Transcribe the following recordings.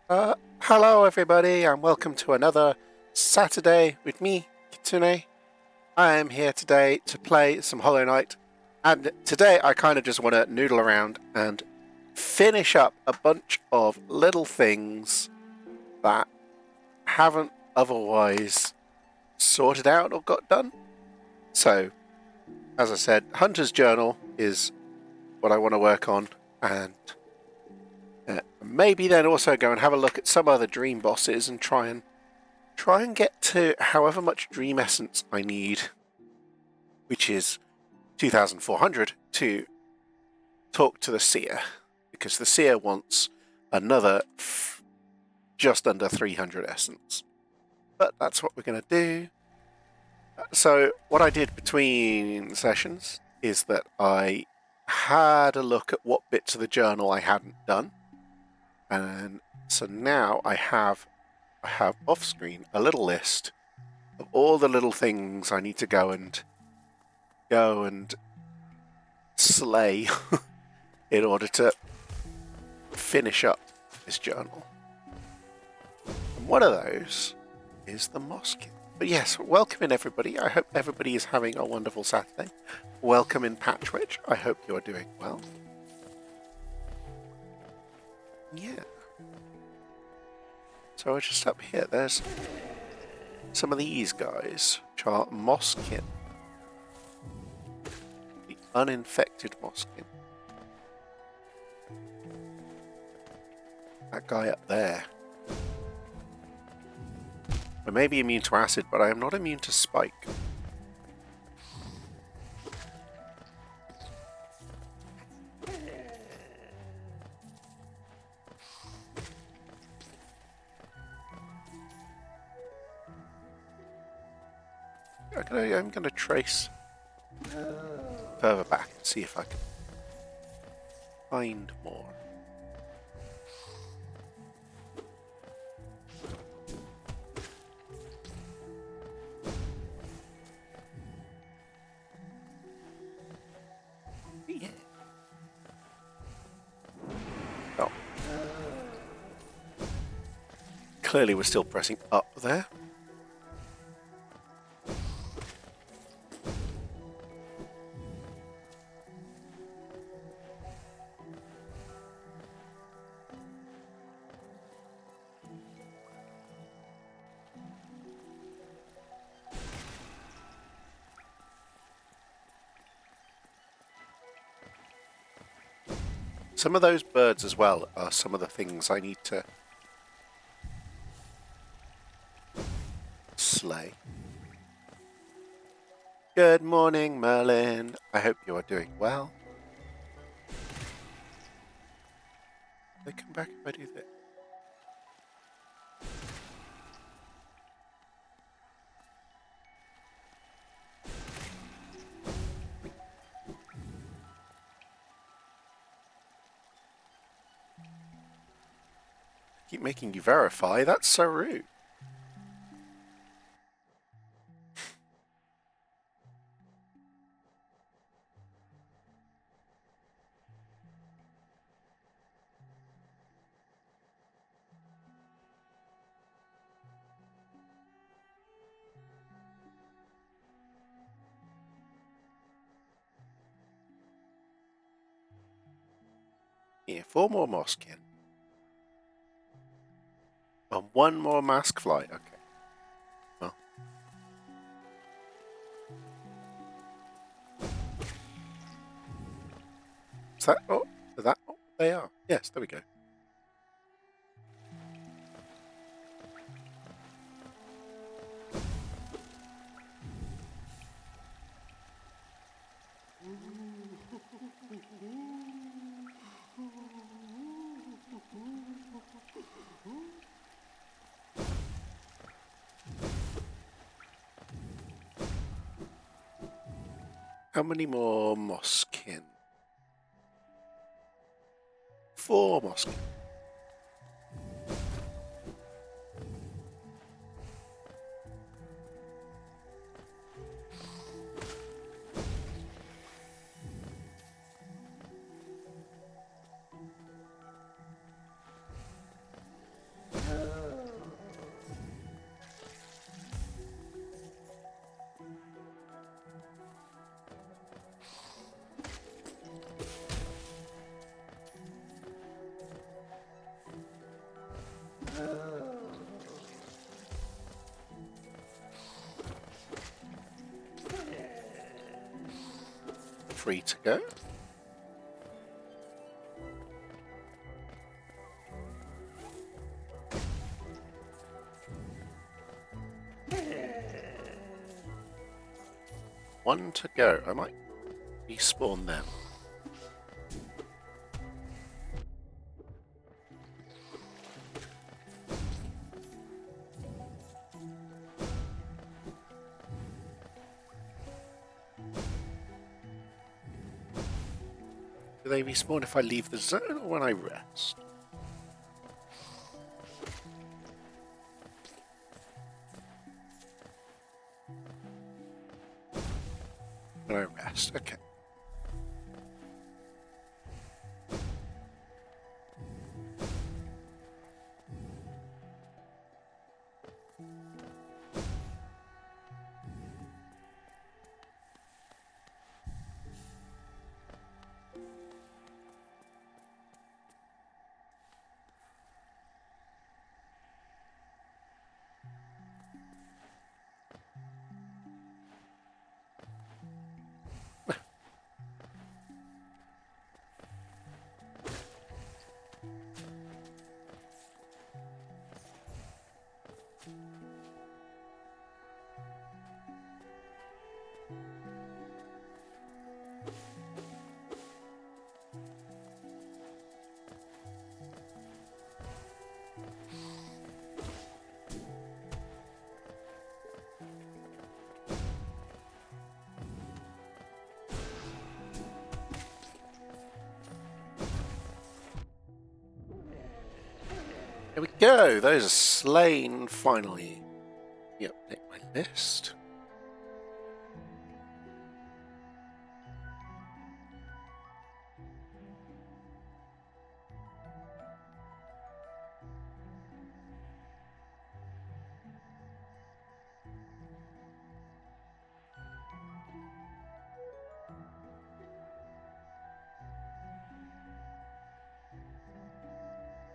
Hello everybody and welcome to another Saturday with me, Kitsune. I am here today to play some Hollow Knight, and today I kind of just want to noodle around and finish up a bunch of little things that haven't otherwise sorted out or got done. So, as I said, Hunter's Journal is what I want to work on, and maybe then also go and have a look at some other dream bosses and try and get to however much dream essence I need, which is 2,400, to talk to the Seer, because the Seer wants another just under 300 essence. But that's what we're going to do. So what I did between sessions is that I had a look at what bits of the journal I hadn't done. And so now I have off screen a little list of all the little things I need to go and slay in order to finish up this journal. And one of those is the Moskin. But yes, welcome in everybody. I hope everybody is having a wonderful Saturday. Welcome in Patchwitch. I hope you're doing well. Yeah. So we're just up here. There's some of these guys, which are Moskin. The uninfected Moskin. That guy up there. I may be immune to acid, but I am not immune to spike. I'm going to trace further back and see if I can find more. Yeah. Oh. Clearly we're still pressing up there. Some of those birds as well are some of the things I need to slay. Good morning, Merlin. I hope you are doing well. They come back if I do this. Keep making you verify. That's so rude. Yeah, 4 more Moskin. And 1 more Mask Fly. Okay. Well. Is that... Oh, is that... Oh, they are. Yes, there we go. How many more Moskin? 4 Moskin. free to go. One to go. I might respawn them. Do they respawn if I leave the zone or when I rest? When I rest, okay. There we go, those are slain finally. Let me update my list.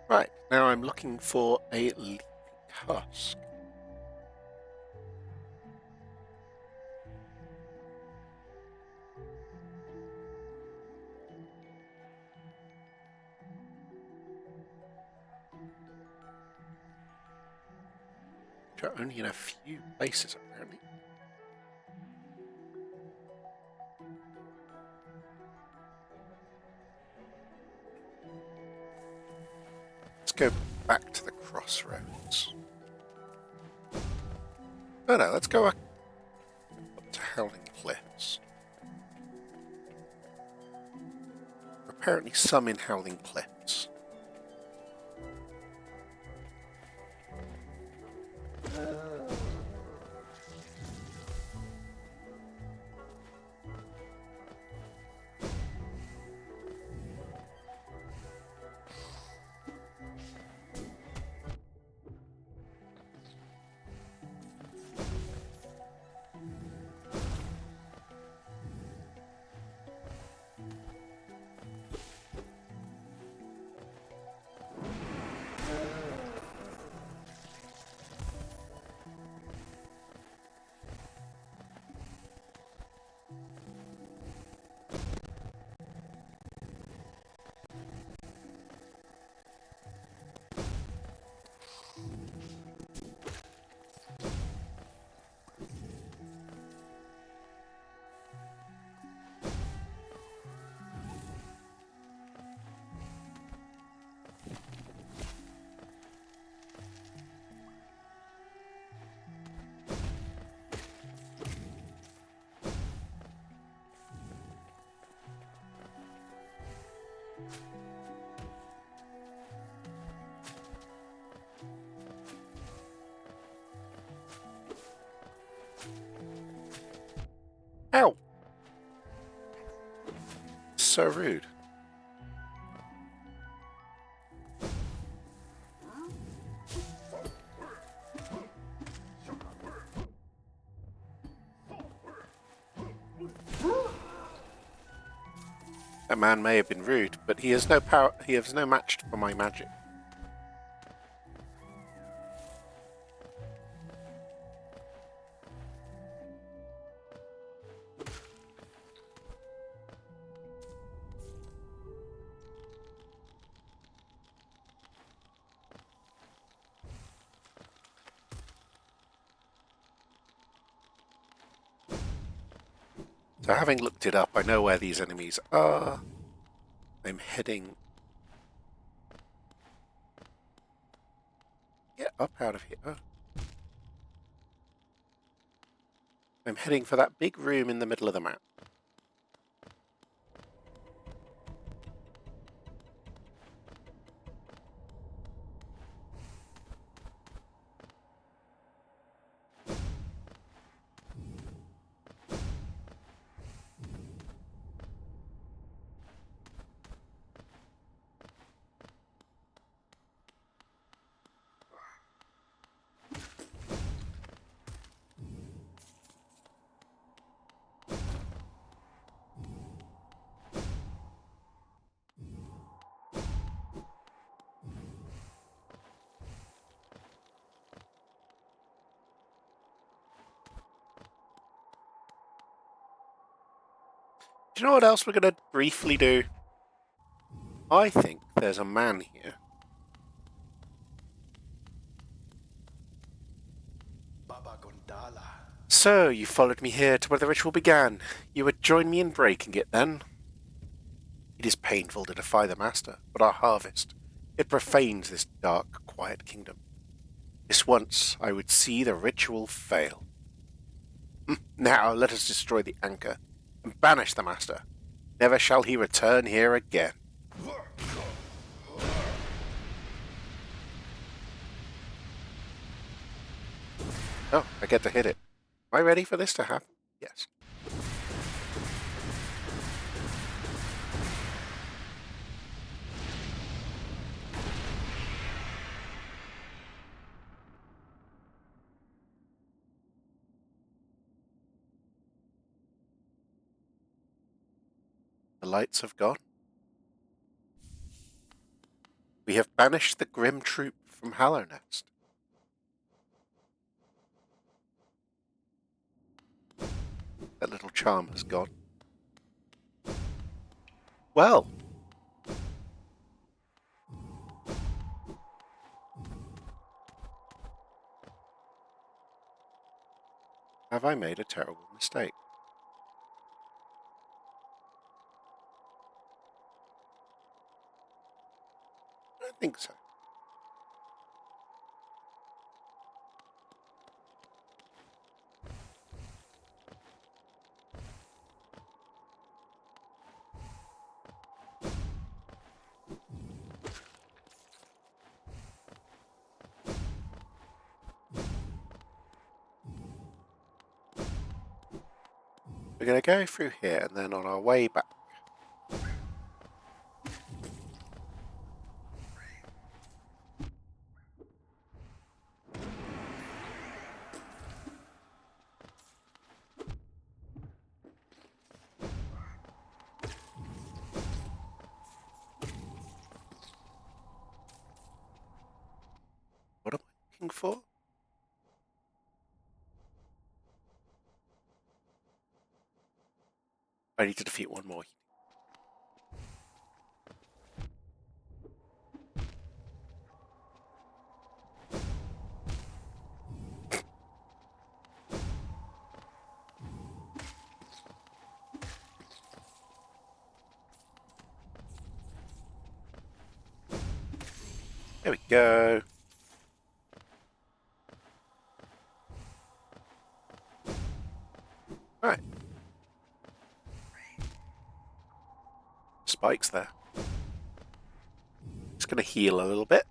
Right, now I'm looking for a leafy husk. Which are only in a few places apparently. Let's go back to the crossroads. Oh no, let's go up to Howling Cliffs. Apparently some in Howling Cliffs. Ow! So rude. That man may have been rude, but he has no power. He has no match for my magic. So having looked it up, I know where these enemies are. I'm heading... Get up out of here. Oh. I'm heading for that big room in the middle of the map. Do you know what else we're going to briefly do? I think there's a man here. So, you followed me here to where the ritual began. You would join me in breaking it, then? It is painful to defy the Master, but our harvest, it profanes this dark, quiet kingdom. This once I would see the ritual fail. Now let us destroy the anchor and banish the Master. Never shall he return here again. Oh, I get to hit it. Am I ready for this to happen? Yes. The lights have gone. We have banished the Grimm Troupe from Hallownest. That little charm has gone. Well. Have I made a terrible mistake? I don't think so. We're going to go through here and then on our way back. What am I looking for? I need to defeat one more. There we go. Right. Spikes there. Just going to heal a little bit.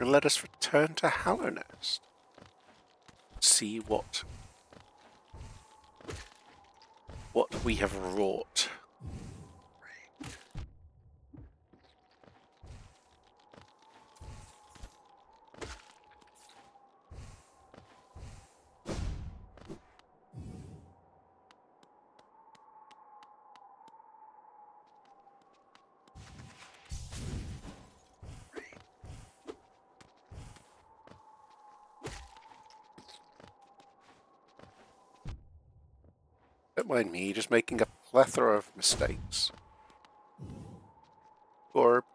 And let us return to Hallownest. See what we have wrought. Don't mind me, just making a plethora of mistakes. Or...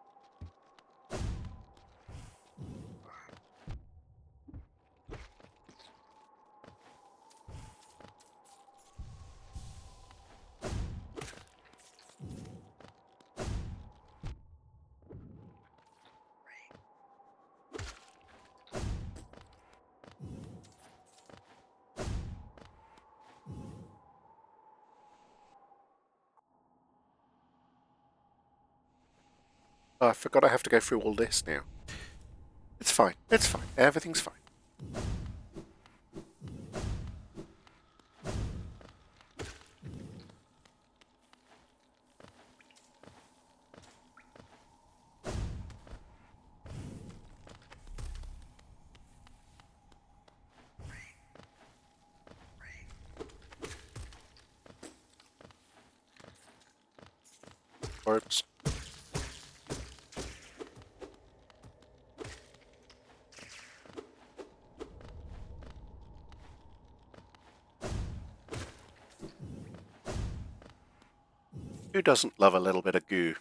Oh, I forgot I have to go through all this now. It's fine. It's fine. Everything's fine. Orbs. Who doesn't love a little bit of goo?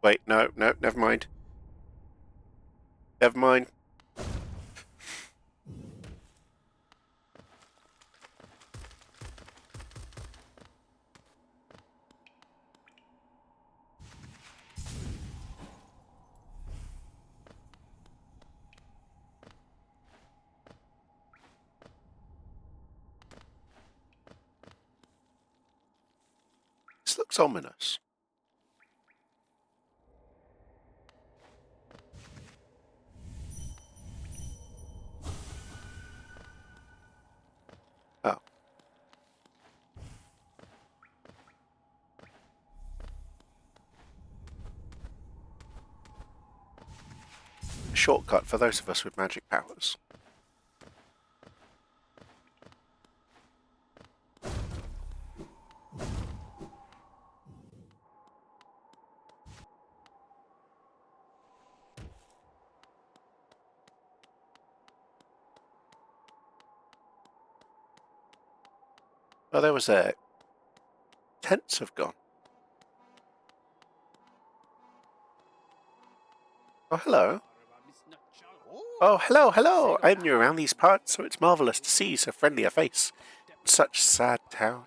Wait, no, never mind. Never mind. This looks ominous. Oh. A shortcut for those of us with magic powers. Oh, there was a... Tents have gone. Oh, hello. Oh, hello. I'm new around these parts, so it's marvellous to see so friendly a face in such sad town.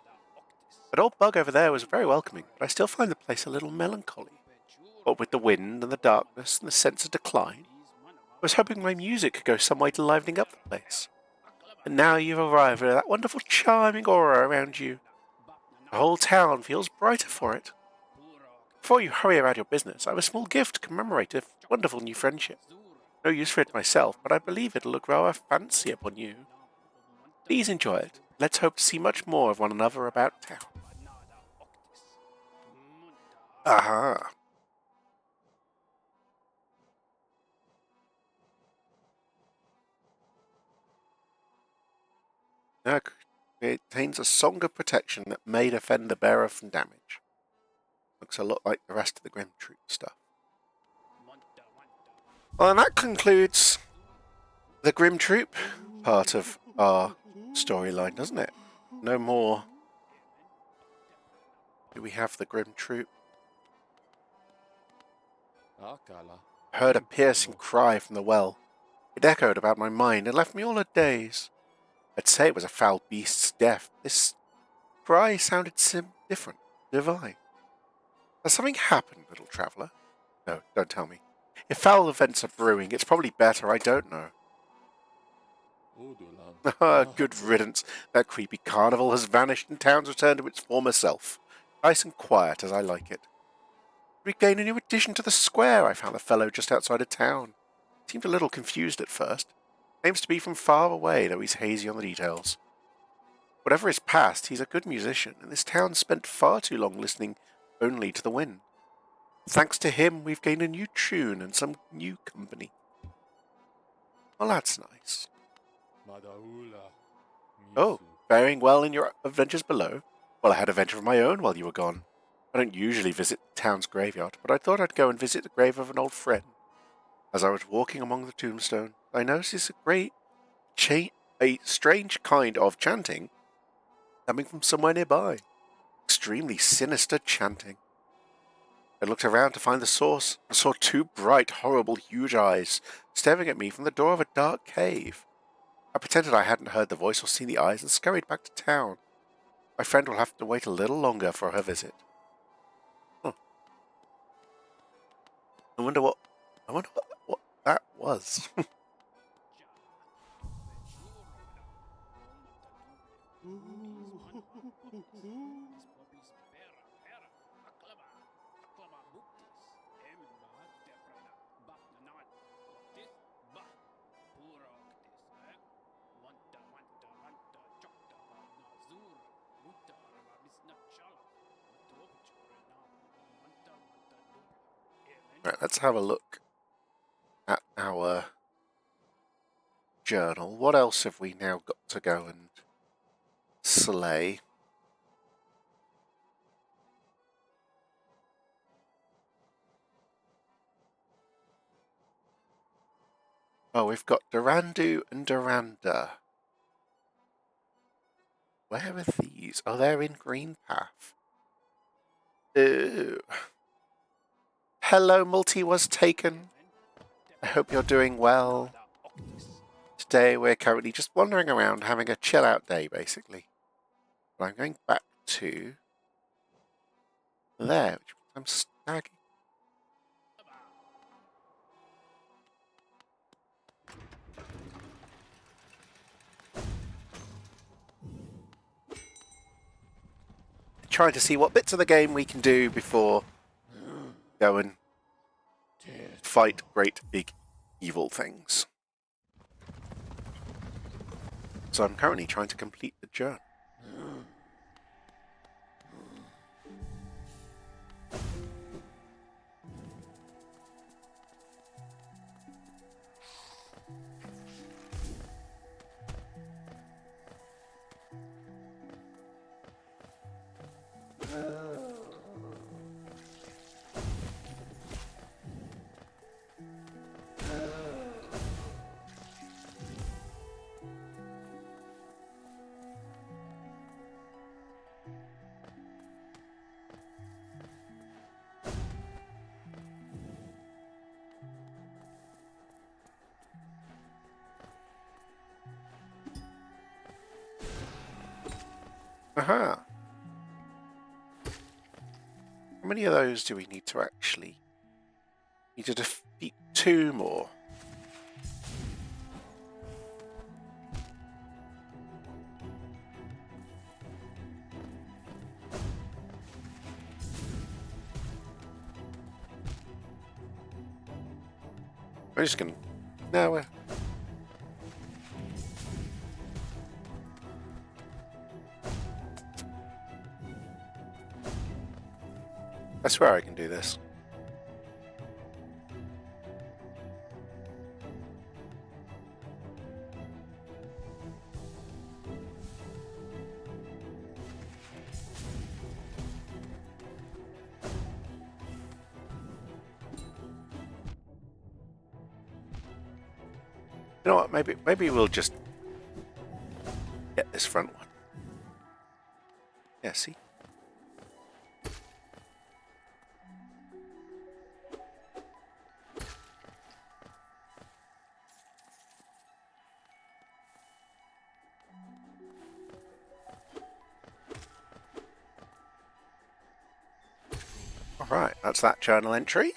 That old bug over there was very welcoming, but I still find the place a little melancholy. What with the wind and the darkness and the sense of decline, I was hoping my music could go some way to livening up the place. And now you've arrived with that wonderful charming aura around you. The whole town feels brighter for it. Before you hurry about your business, I have a small gift to commemorate a wonderful new friendship. No use for it myself, but I believe it'll look rather fancy upon you. Please enjoy it. Let's hope to see much more of one another about town. Aha. Now it contains a song of protection that may defend the bearer from damage. Looks a lot like the rest of the Grimm Troupe stuff. Well, and that concludes the Grimm Troupe part of our storyline, doesn't it? No more do we have the Grimm Troupe. Heard a piercing cry from the well. It echoed about my mind and left me all a daze. I'd say it was a foul beast's death. This cry sounded different, divine. Has something happened, little traveller? No, don't tell me. If foul events are brewing, it's probably better I don't know. Good riddance. That creepy carnival has vanished and town's returned to its former self. Nice and quiet as I like it. Regain a new addition to the square. I found the fellow just outside of town. Seemed a little confused at first. Claims to be from far away, though he's hazy on the details. Whatever his past, he's a good musician, and this town spent far too long listening only to the wind. Thanks to him, we've gained a new tune and some new company. Well, that's nice. Oh, faring well in your adventures below? Well, I had a venture of my own while you were gone. I don't usually visit the town's graveyard, but I thought I'd go and visit the grave of an old friend. As I was walking among the tombstones, I noticed a strange kind of chanting coming from somewhere nearby. extremely sinister chanting. I looked around to find the source and saw two bright, horrible, huge eyes staring at me from the door of a dark cave. I pretended I hadn't heard the voice or seen the eyes and scurried back to town. My friend will have to wait a little longer for her visit. Huh. I wonder what that was. Right, let's have a look at our journal. What else have we now got to go and slay? Oh, we've got Durandu and Duranda. Where are these? Oh, they're in Greenpath. Ooh. Hello, Multi was taken. I hope you're doing well. Today we're currently just wandering around having a chill out day, basically. But I'm going back to there, which I'm snagging. Trying to see what bits of the game we can do before go and fight great big evil things. So I'm currently trying to complete the journey. Aha! How many of those do we need to actually... Need to defeat 2 more. We're just gonna... No, we're... I swear I can do this. You know what, maybe we'll just get this front one. Yeah, see? Alright, that's that journal entry.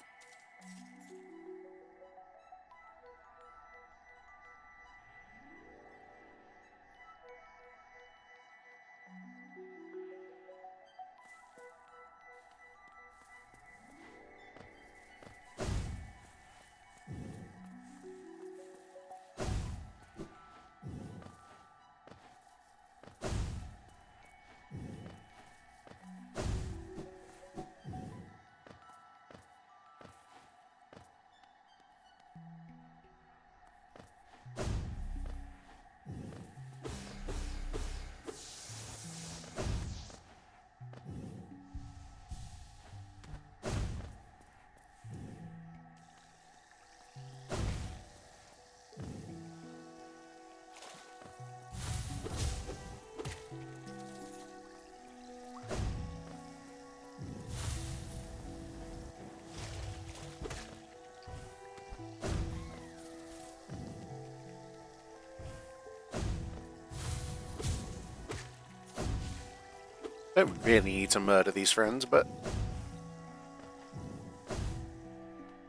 Don't really need to murder these friends, but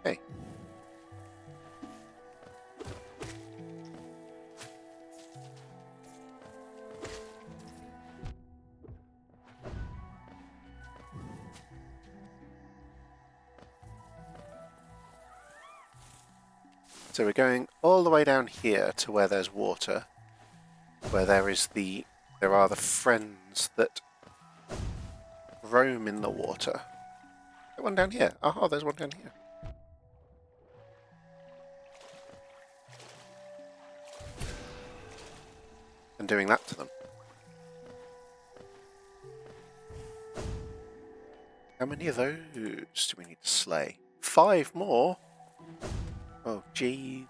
hey. So we're going all the way down here to where there's water, where there are the friends that roam in the water. There's one down here. Oh, there's one down here. And doing that to them. How many of those do we need to slay? 5 more? Oh, gee.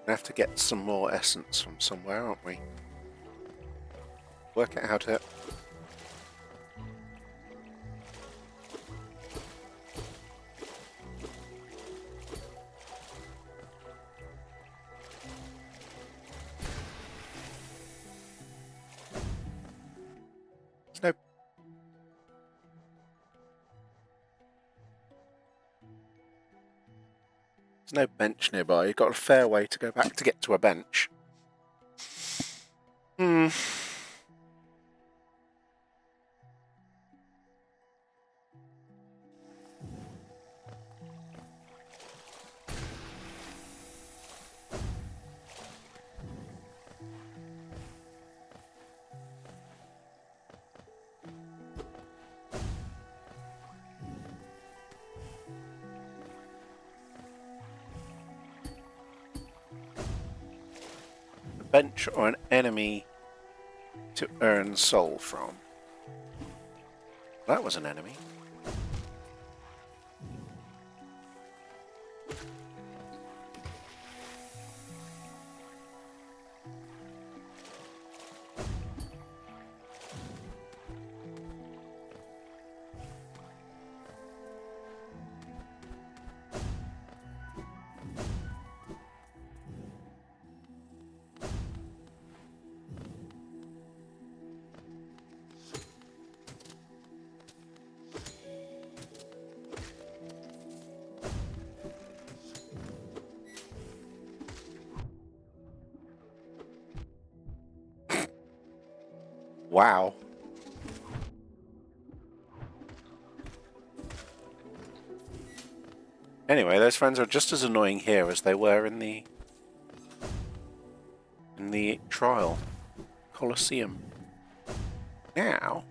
We have to get some more essence from somewhere, aren't we? Work out how to... There's no bench nearby. You've got a fair way to go back to get to a bench. Bench or an enemy to earn soul from. That was an enemy. Wow. Anyway, those friends are just as annoying here as they were in the trial Colosseum. Now,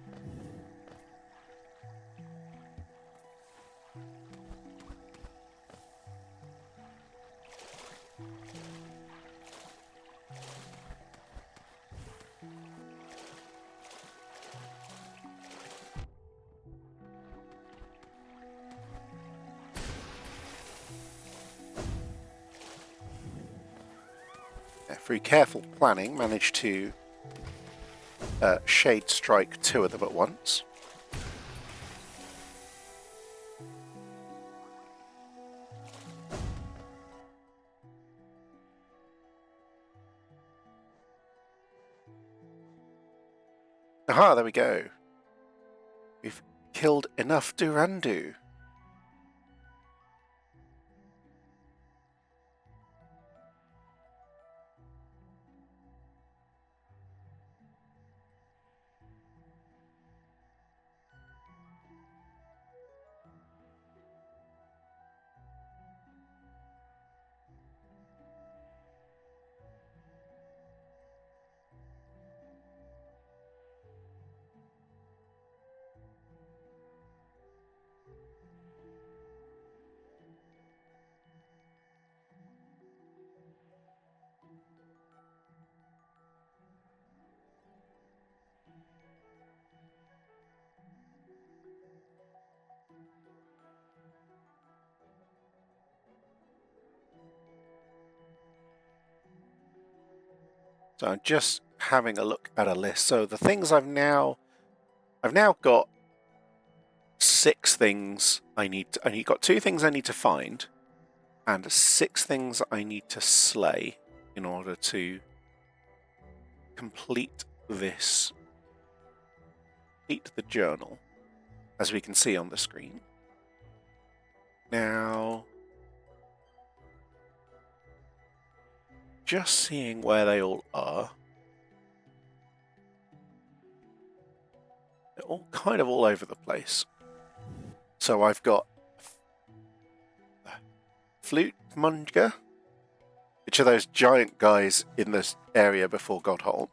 through careful planning, managed to shade strike 2 of them at once. Aha, there we go. We've killed enough Durandu. So I'm just having a look at a list. So the things I've now got 6 things I need. Got 2 things I need to find, and 6 things I need to slay in order to complete this. Complete the journal, as we can see on the screen. Now, just seeing where they all are. They're all kind of all over the place. So I've got Flute Munger, which are those giant guys in this area before Godhome.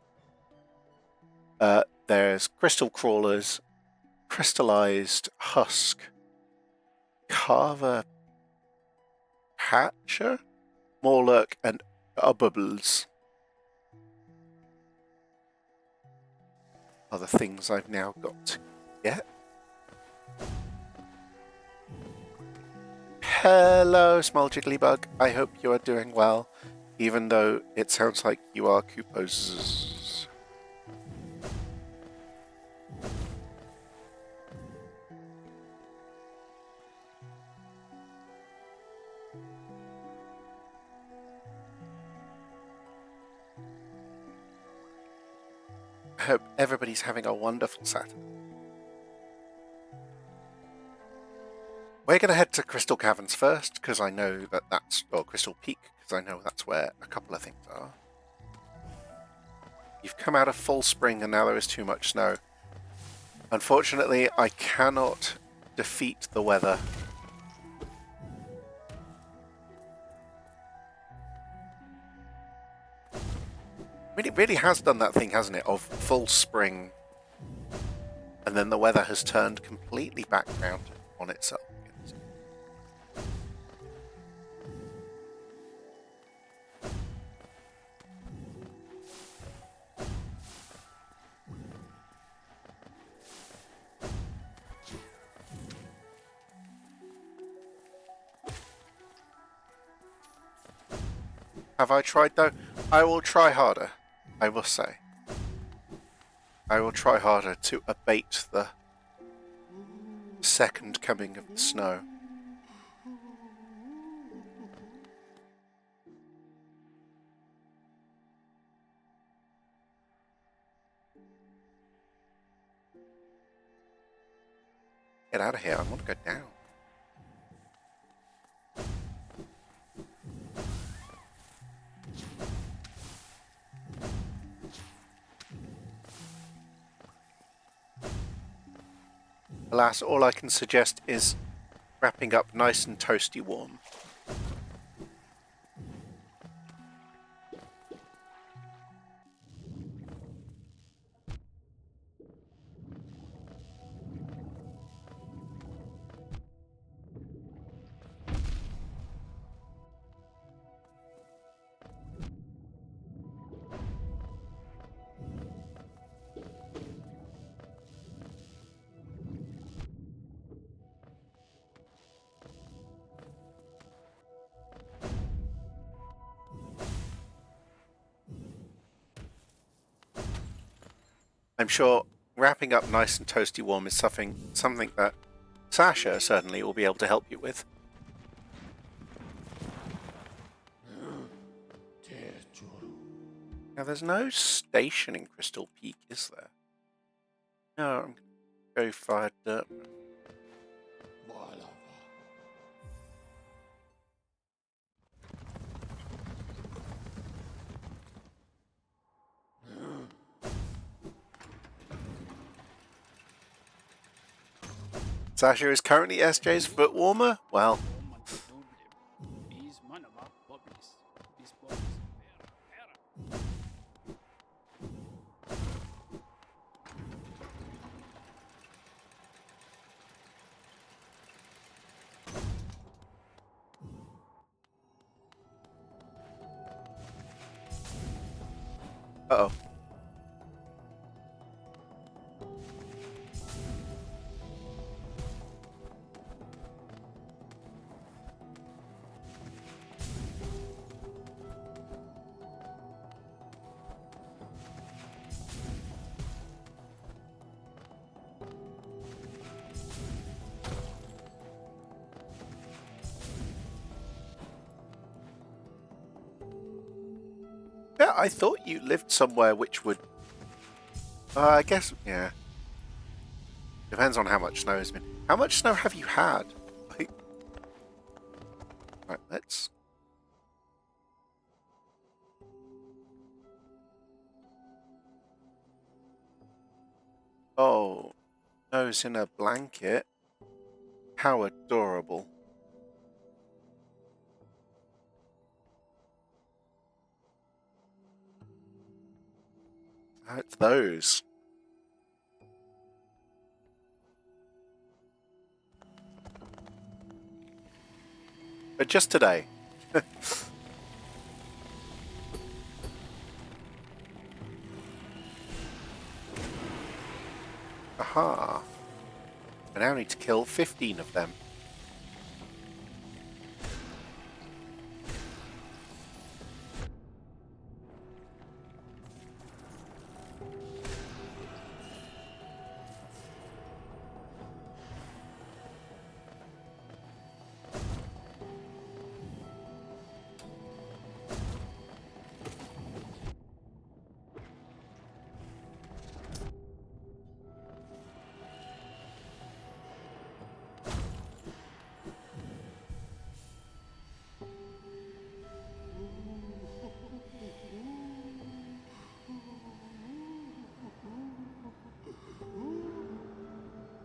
There's Crystal Crawlers, Crystallized Husk, Carver Hatcher, Morlurk, and Oblobbles are the things I've now got to get. Hello, small jigglybug. I hope you are doing well, even though it sounds like you are Koopas. I hope everybody's having a wonderful Saturday. We're going to head to Crystal Caverns first, because I know that that's... or Crystal Peak, because I know that's where a couple of things are. You've come out of full spring and now there is too much snow. Unfortunately, I cannot defeat the weather. I mean, it really has done that thing, hasn't it, of full spring, and then the weather has turned completely back round on itself. Have I tried though? I will try harder, I will say. I will try harder to abate the second coming of the snow. Get out of here, I want to go down. Alas, all I can suggest is wrapping up nice and toasty warm. I'm sure wrapping up nice and toasty warm is something that Sasha certainly will be able to help you with. Now, there's no station in Crystal Peak, is there? No, I'm going to go for Dirtmouth. Sasha is currently SJ's foot warmer? Well... Uh-oh. I thought you lived somewhere which would... I guess, yeah. Depends on how much snow has been. How much snow have you had? Right, let's... Oh, nose in a blanket. How adorable. It's those. But just today. Aha. I now need to kill 15 of them.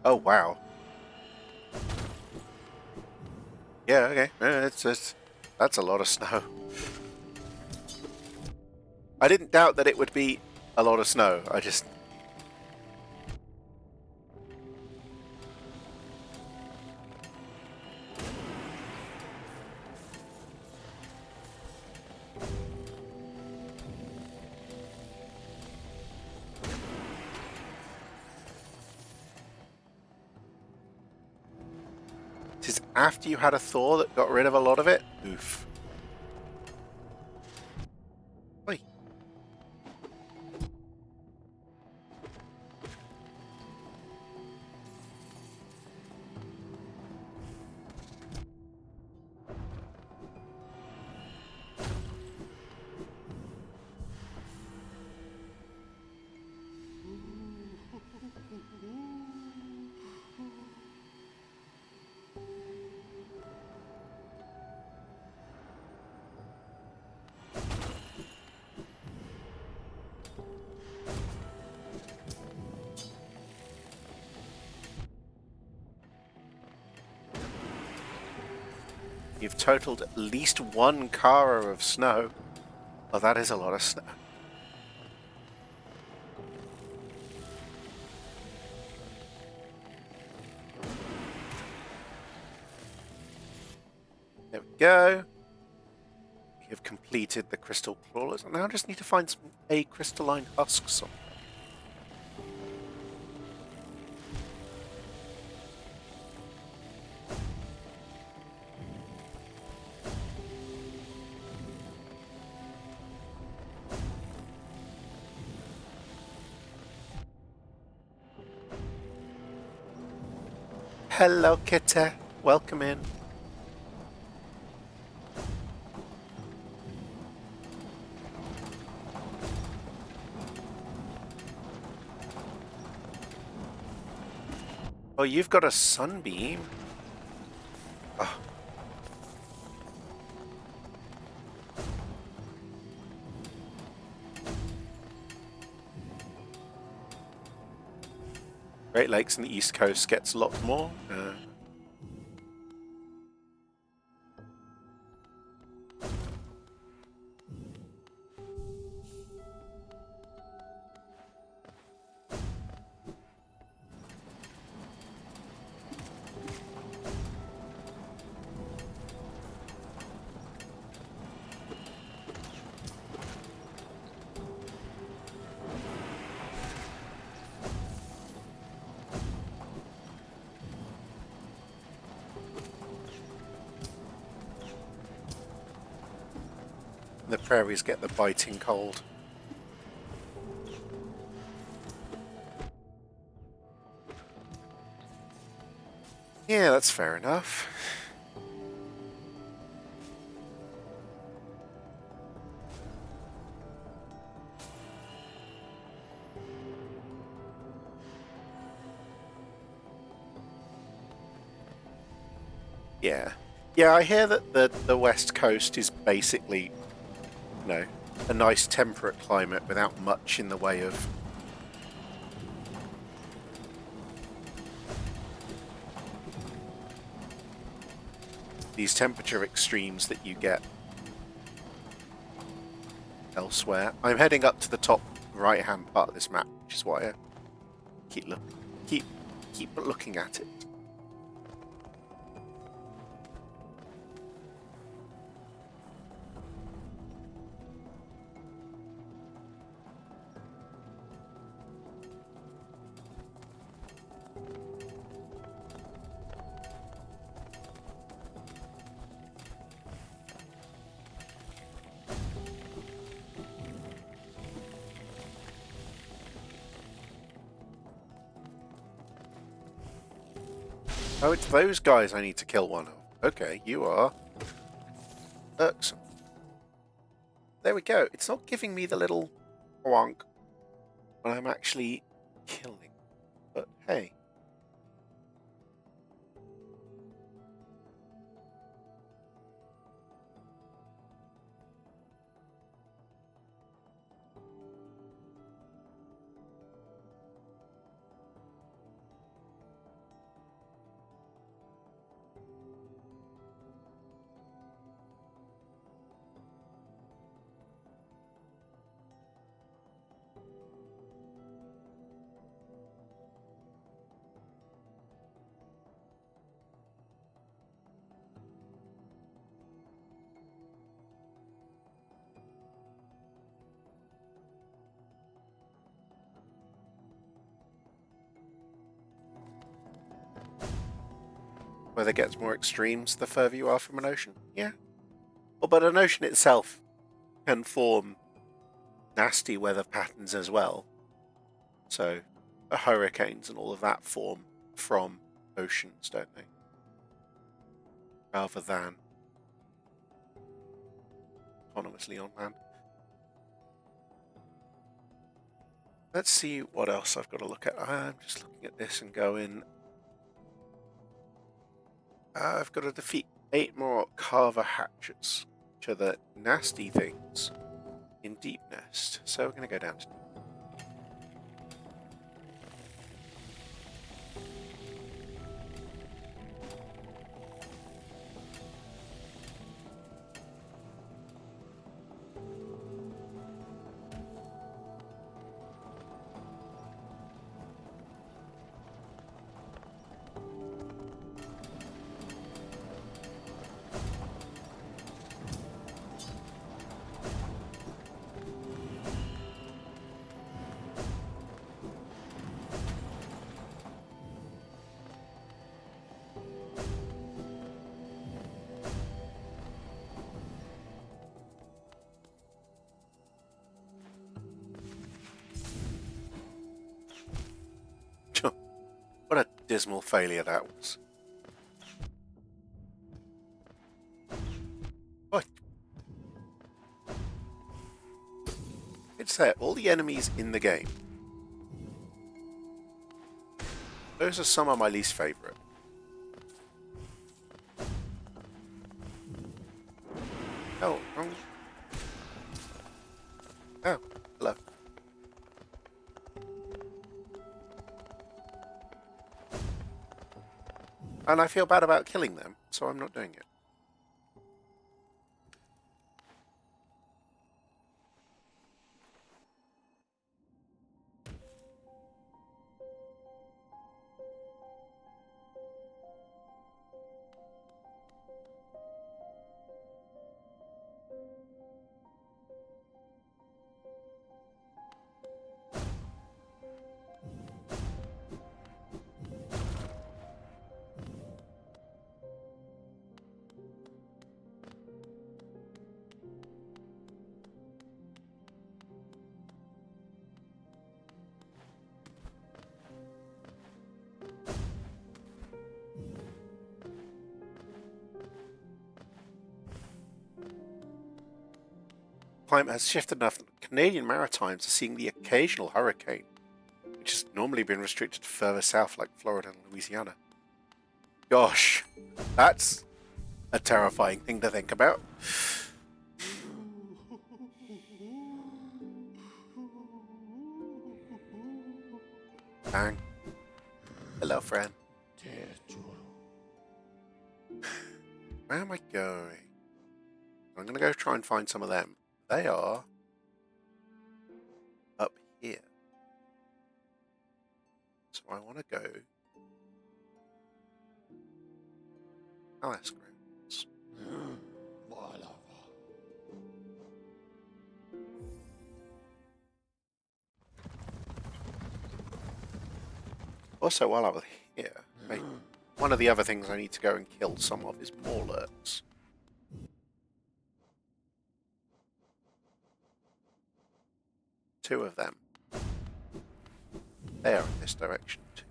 Oh, wow. Yeah, okay. That's a lot of snow. I didn't doubt that it would be a lot of snow. I just... It is after you had a thaw that got rid of a lot of it? Oof. Oi. You've totaled at least one Kara of snow. Oh, that is a lot of snow. There we go. We have completed the crystal crawlers. And now I just need to find some crystalline husks somewhere. Hello, Kitty. Welcome in. Oh, you've got a sunbeam. Oh. Great Lakes and the East Coast gets a lot more. The prairies get the biting cold. Yeah, that's fair enough. Yeah. Yeah, I hear that the West Coast is basically, you know, a nice temperate climate without much in the way of these temperature extremes that you get elsewhere. I'm heading up to the top right-hand part of this map, which is why I keep looking at it. Oh, it's those guys I need to kill one of. Okay, you are irksome. There we go. It's not giving me the little wonk when I'm actually killing. But hey. Weather gets more extremes the further you are from an ocean. Yeah. Well, but an ocean itself can form nasty weather patterns as well. So hurricanes and all of that form from oceans, don't they? Rather than autonomously on land. Let's see what else I've got to look at. I'm just looking at this and going, I've got to defeat 8 more Carver hatchets, which are the nasty things in Deepnest. So we're going to go down to what a dismal failure that was. What? It's there. All the enemies in the game. Those are some of my least favourite. Oh, wrong. Oh, hello. And I feel bad about killing them, so I'm not doing it. Climate has shifted enough that Canadian Maritimes are seeing the occasional hurricane, which has normally been restricted to further south like Florida and Louisiana. Gosh, that's a terrifying thing to think about. Bang. Hello, friend. Where am I going? I'm going to go try and find some of them. They are up here. So I want to go Alice Grounds. Also, while I was here, one of the other things I need to go and kill some of is Morlurks. Two of them. They are in this direction too.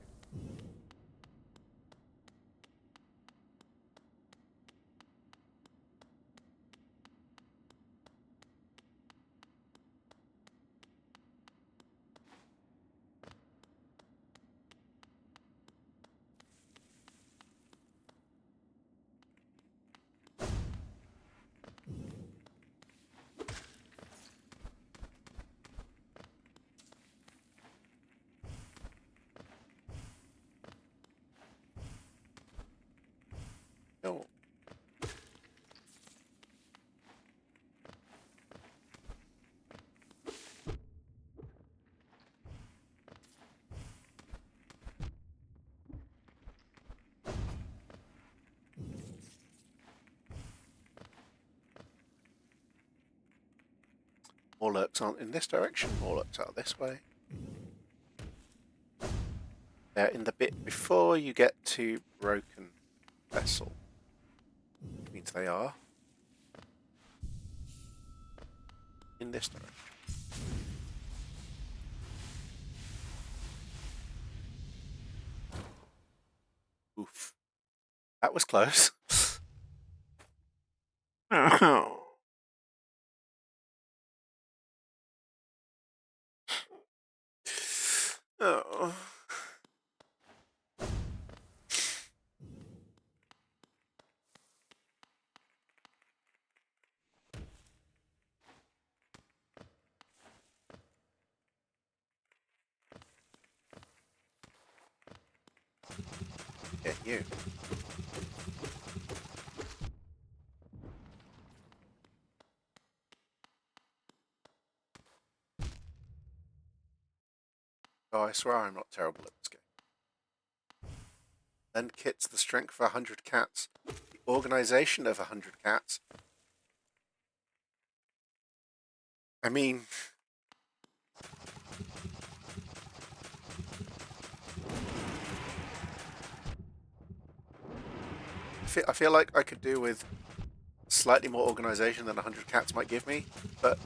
Oh. Morlurks aren't in this direction, Morlurks are this way. They're in the bit before you get to Broken Vessel. Which means they are in this direction. Oof. That was close. Oh. Oh. Get you. Oh, I swear I'm not terrible at this game. Then kits the strength for 100 cats. The organization of 100 cats. I mean... I feel like I could do with slightly more organization than 100 cats might give me, but...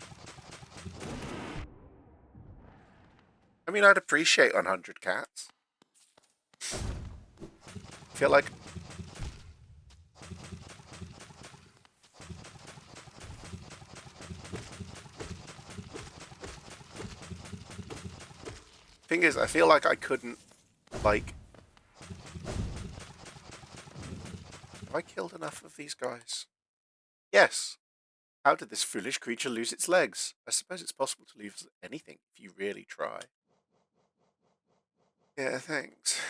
I mean, I'd appreciate 100 cats. I feel like... Thing is, I feel like I couldn't, like... Have I killed enough of these guys? Yes! How did this foolish creature lose its legs? I suppose it's possible to lose anything if you really try. Yeah, thanks.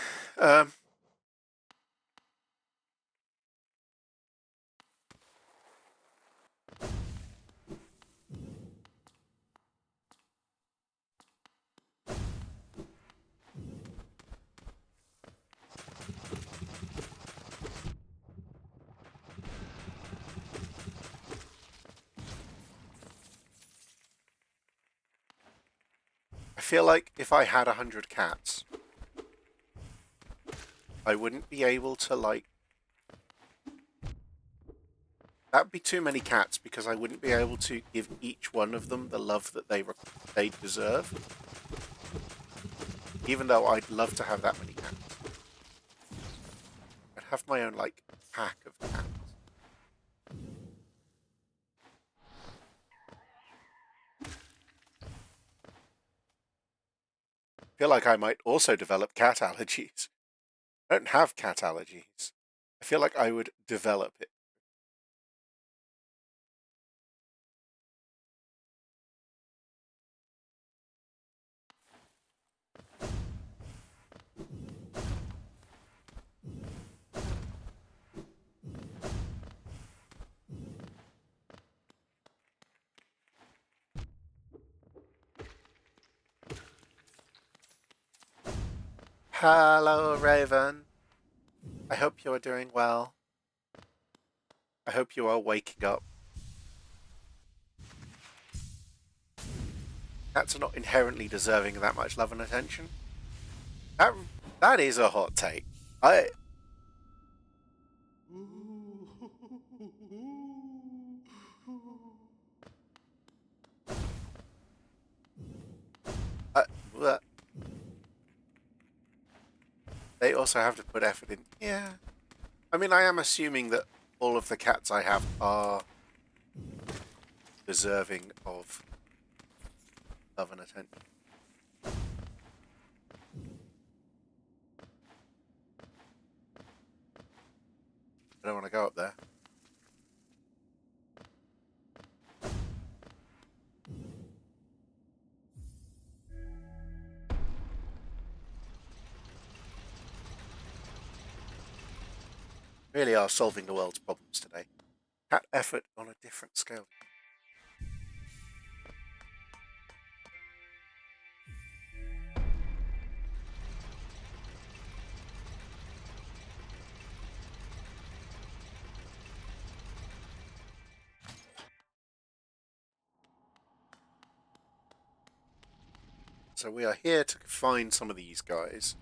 I feel like if I had 100 cats, I wouldn't be able to, like... That'd be too many cats because I wouldn't be able to give each one of them the love that they deserve. Even though I'd love to have that many cats. I'd have my own, like, pack of cats. I feel like I might also develop cat allergies. I don't have cat allergies. I feel like I would develop it. Hello, Raven. I hope you are doing well. I hope you are waking up. Cats are not inherently deserving of that much love and attention. That is a hot take. But they also have to put effort in. Yeah. I mean, I am assuming that all of the cats I have are deserving of love and attention. I don't want to go up there. Really are solving the world's problems today. Cat effort on a different scale. So we are here to find some of these guys.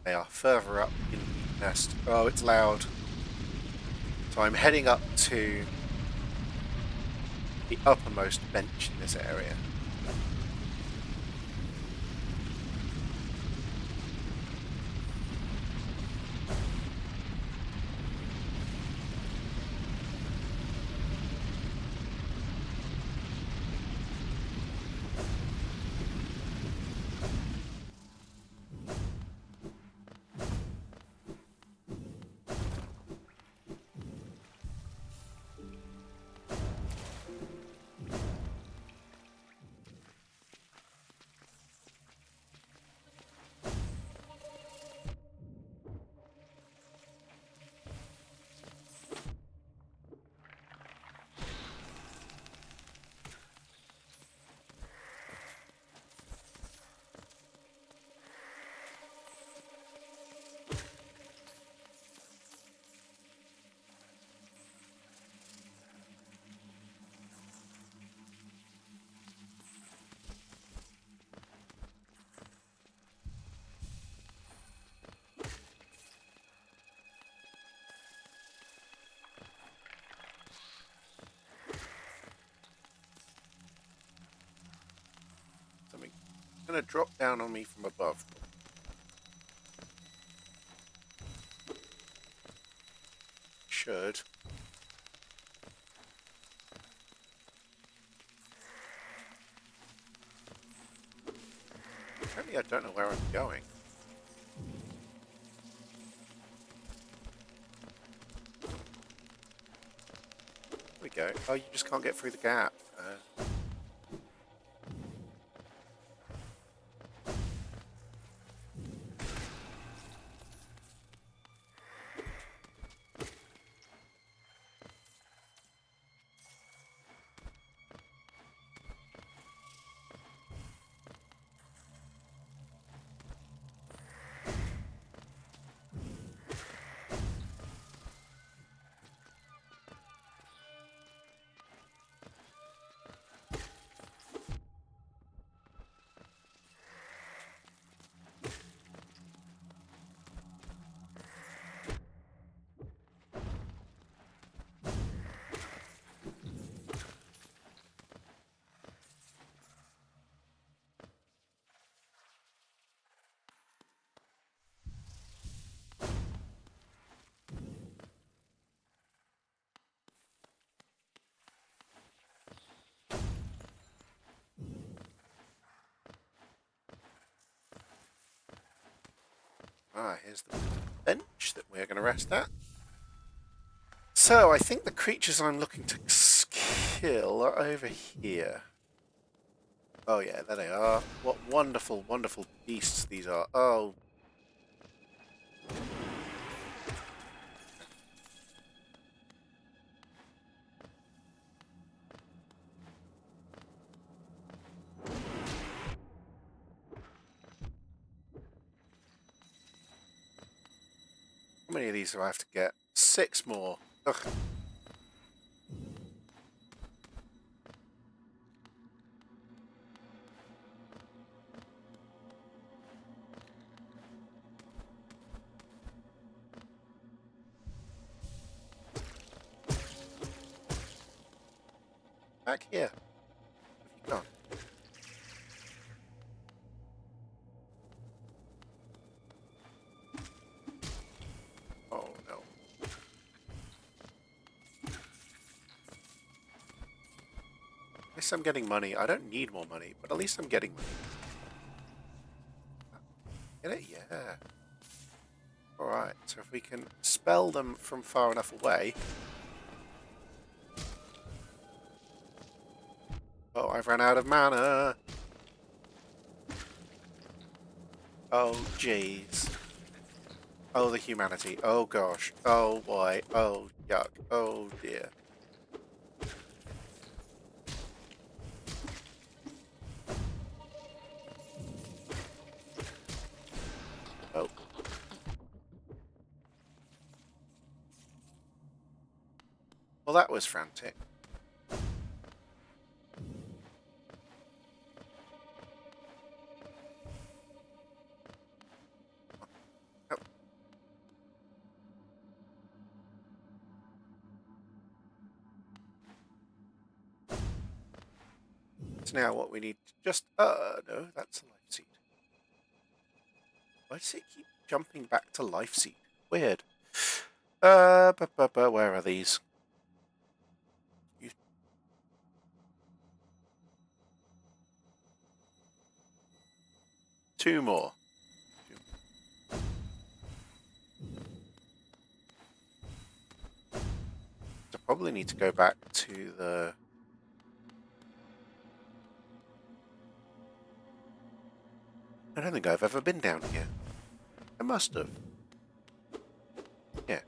They are further up in Deepnest. Oh, it's loud. So I'm heading up to the uppermost bench in this area. Something going to drop down on me from above. Should. Apparently I don't know where I'm going. There we go. Oh, you just can't get through the gap. Here's the bench that we're going to rest at. So, I think the creatures I'm looking to kill are over here. Oh yeah, there they are. What wonderful, wonderful beasts these are. Oh. many of these do I have to get? 6 more. Ugh. Back here. Have you gone? Oh no. At least I'm getting money. I don't need more money, but at least I'm getting money. Get it? Yeah. Alright, so if we can spell them from far enough away. Oh, I've run out of mana. Oh, jeez. Oh, the humanity. Oh, gosh. Oh, boy. Oh, yuck. Oh, dear. Oh. Well, that was frantic. Now what we need to just no, that's a life seed. Why does it keep jumping back to life seed? Weird. Where are these? Two more. I probably need to go back to the I don't think I've ever been down here. I must have. Yeah.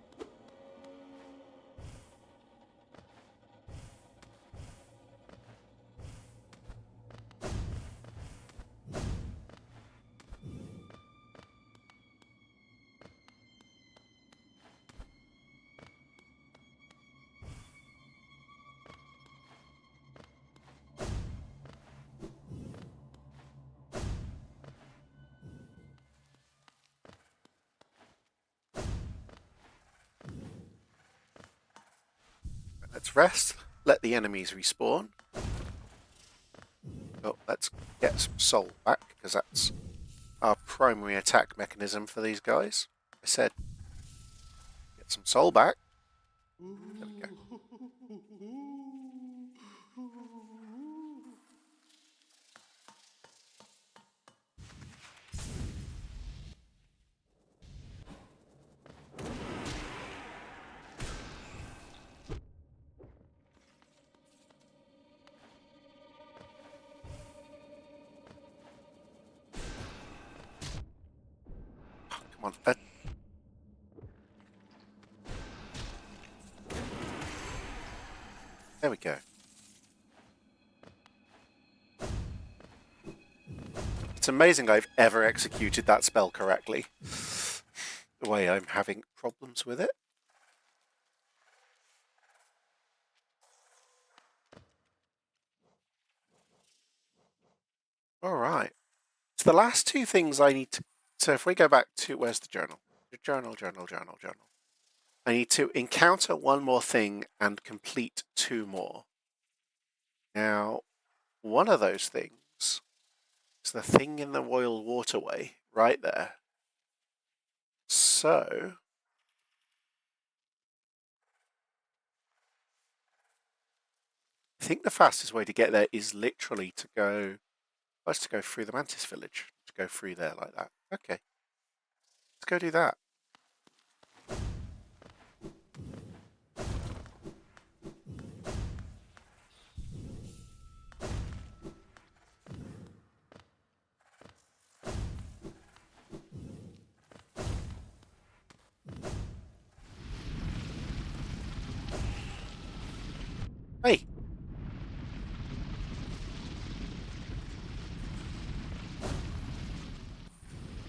Let's rest. Let the enemies respawn. Oh, let's get some soul back, because that's our primary attack mechanism for these guys. I said, get some soul back. There we go. Come on. There we go. It's amazing I've ever executed that spell correctly. The way I'm having problems with it. Alright. So the last two things I need to... So if we go back to... Where's the journal? Journal. I need to encounter one more thing and complete 2 more. Now, one of those things is the thing in the Royal Waterway, right there. So... I think the fastest way to get there is literally to go... Let's to go through the Mantis Village. To go through there like that. Okay. Let's go do that. Hey!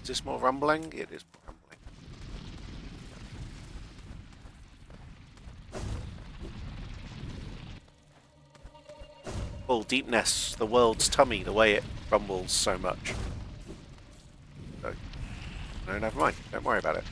Is this more rumbling? It is more rumbling. call Deepnest the world's tummy, the way it rumbles so much. So, no, never mind. Don't worry about it.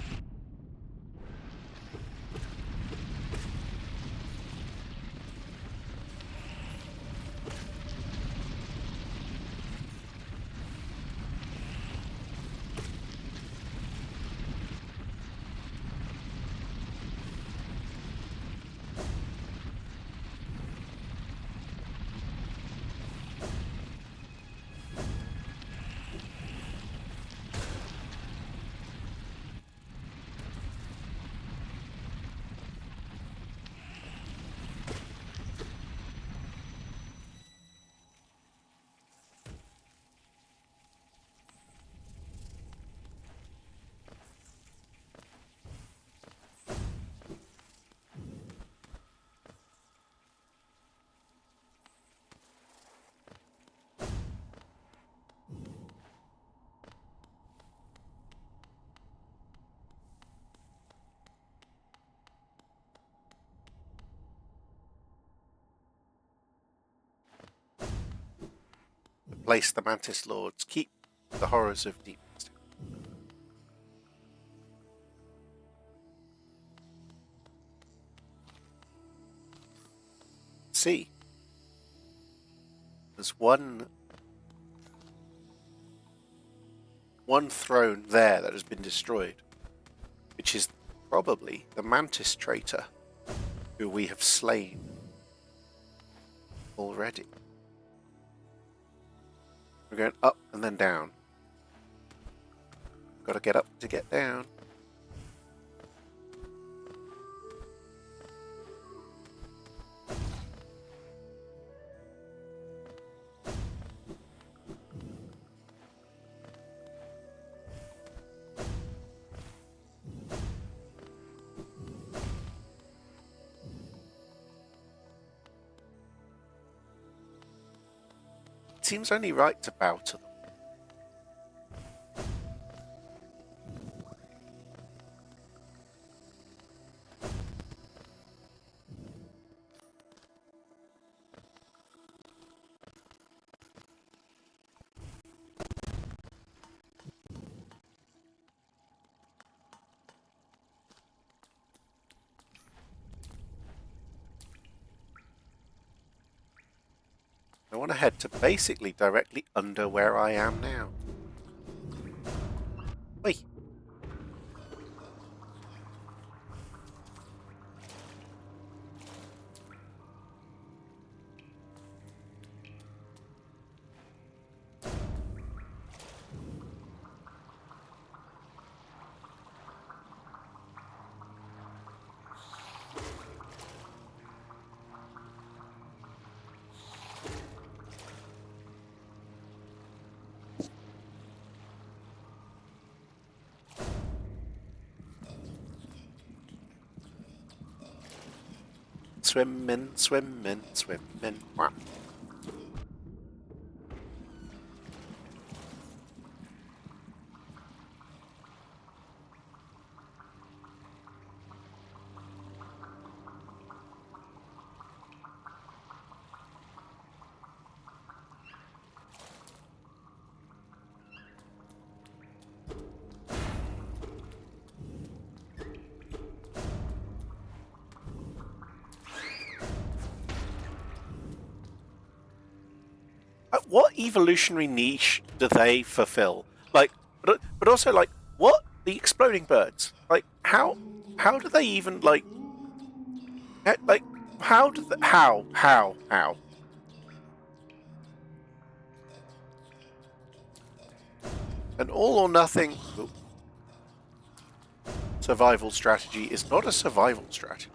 Place the Mantis Lords. Keep the horrors of Deepnest. See, there's one throne there that has been destroyed, which is probably the Mantis traitor, who we have slain already. We're going up and then down. Got to get up to get down. Seems only right to bow to them. I want to head to basically directly under where I am now. Wait. Swimming, swimming, swimming. Wow. What evolutionary niche do they fulfill? Like, but also like, what the exploding birds? Like, how do they even like how do they, how? An all or nothing survival strategy is not a survival strategy.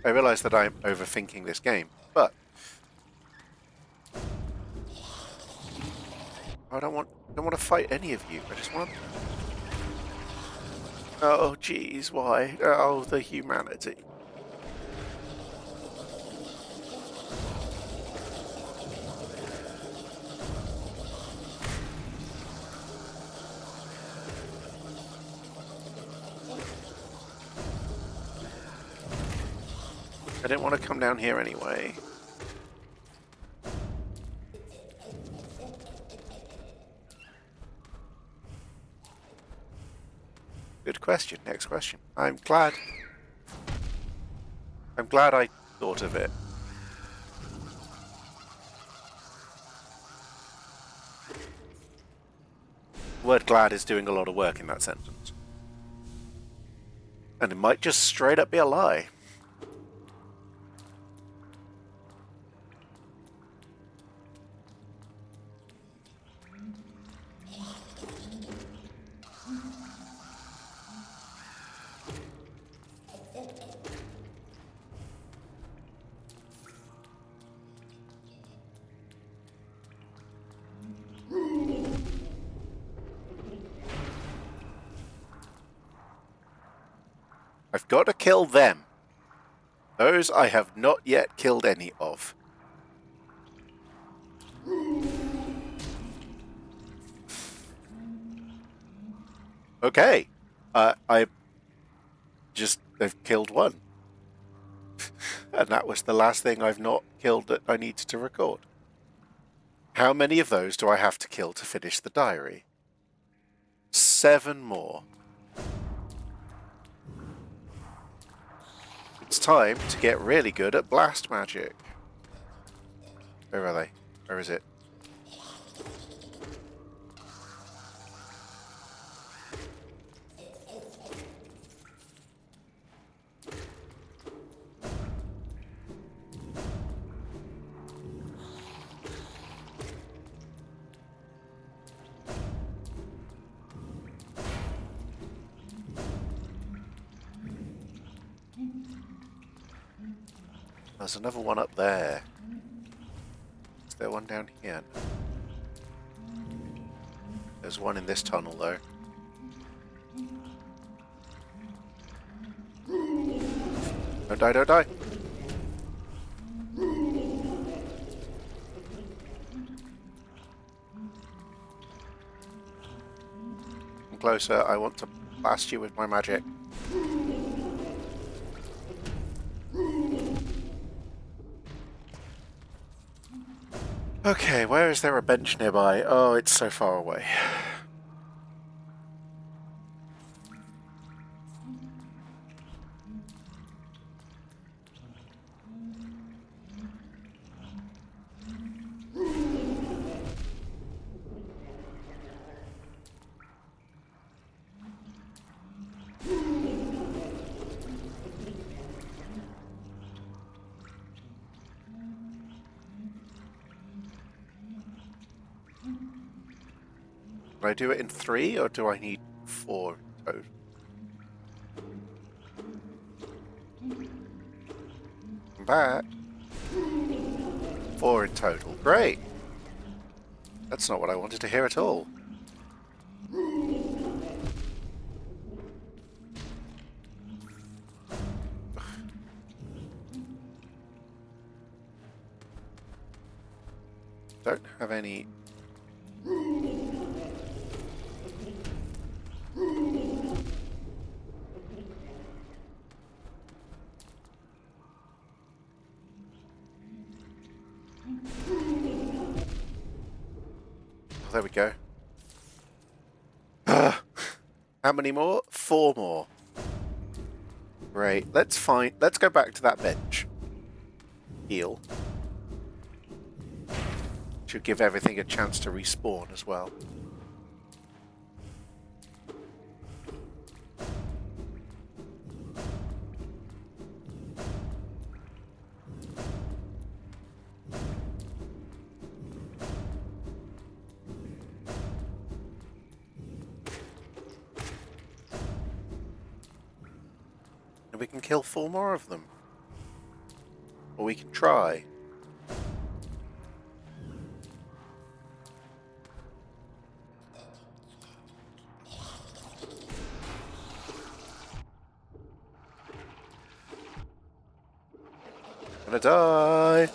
I realise that I'm overthinking this game, but I don't want to fight any of you. I just want. Oh, geez, why? Oh, the humanity. I didn't want to come down here anyway. Good question. Next question. I'm glad I thought of it. The word glad is doing a lot of work in that sentence. And it might just straight up be a lie. I've got to kill them. Those I have not yet killed any of. Okay. I've killed one. And that was the last thing I've not killed that I needed to record. How many of those do I have to kill to finish the diary? 7 more. It's time to get really good at blast magic. Where are they? Where is it? There's another one up there. Is there one down here? There's one in this tunnel, though. Don't die, don't die! Come closer, I want to blast you with my magic. Okay, where is there a bench nearby? Oh, it's so far away. Do I do it in 3 or do I need 4 total? I'm back. 4 in total. Great. That's not what I wanted to hear at all. Don't have any... There we go. How many more? 4 more. Great. Let's go back to that bench. Heal. Should give everything a chance to respawn as well. We can kill 4 more of them. Or we can try. I'm gonna die!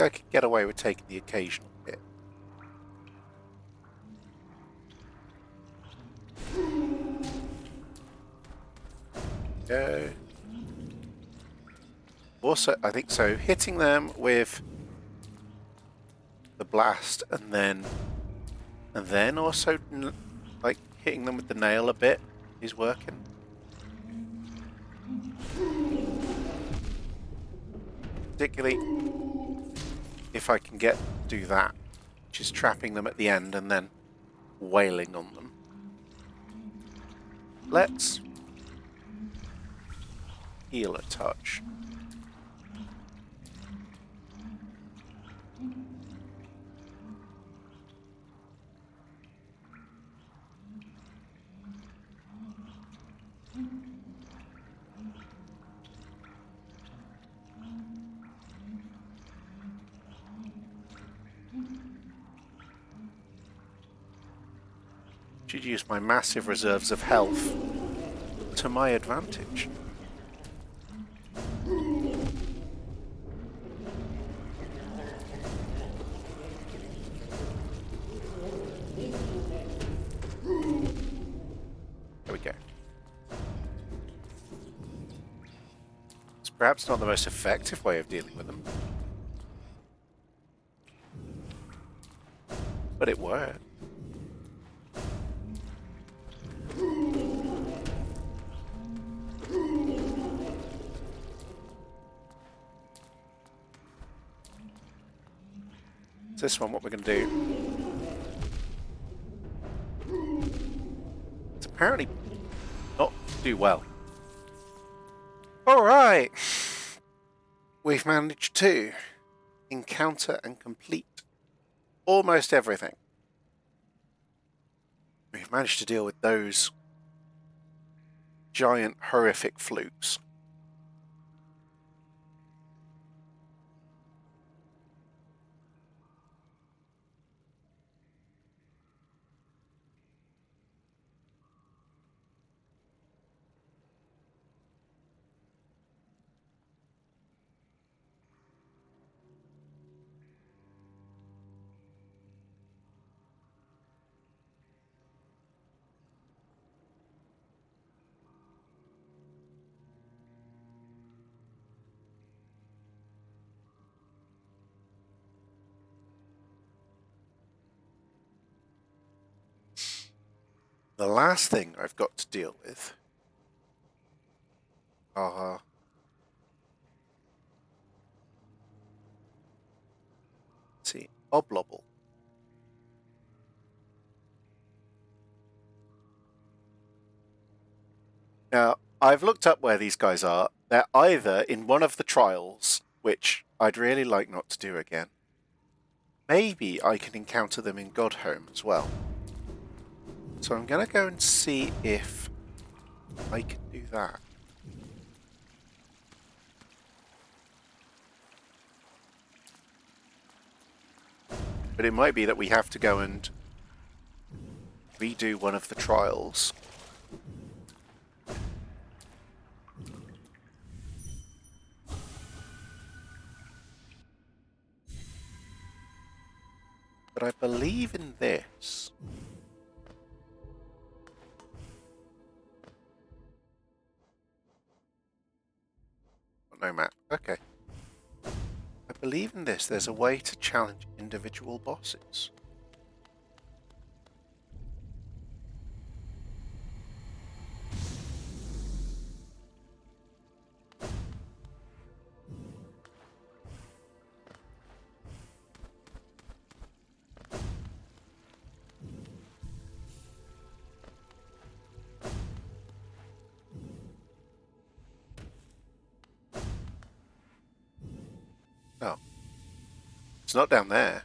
I could get away with taking the occasional hit. Go. Also, I think so, hitting them with the blast and then also like hitting them with the nail a bit is working. Particularly if I can do that, which is trapping them at the end and then wailing on them. Let's heal a touch. Should use my massive reserves of health to my advantage. There we go. It's perhaps not the most effective way of dealing with them, but it worked. This one, what we're going to do, it's apparently not do well. Alright, we've managed to encounter and complete almost everything. We've managed to deal with those giant horrific flukes. The last thing I've got to deal with are Oblobble. Now, I've looked up where these guys are. They're either in one of the trials, which I'd really like not to do again. Maybe I can encounter them in Godhome as well. So I'm going to go and see if I can do that. But it might be that we have to go and redo one of the trials. But I believe in this. No map. Okay. I believe in this. There's a way to challenge individual bosses. Oh. It's not down there.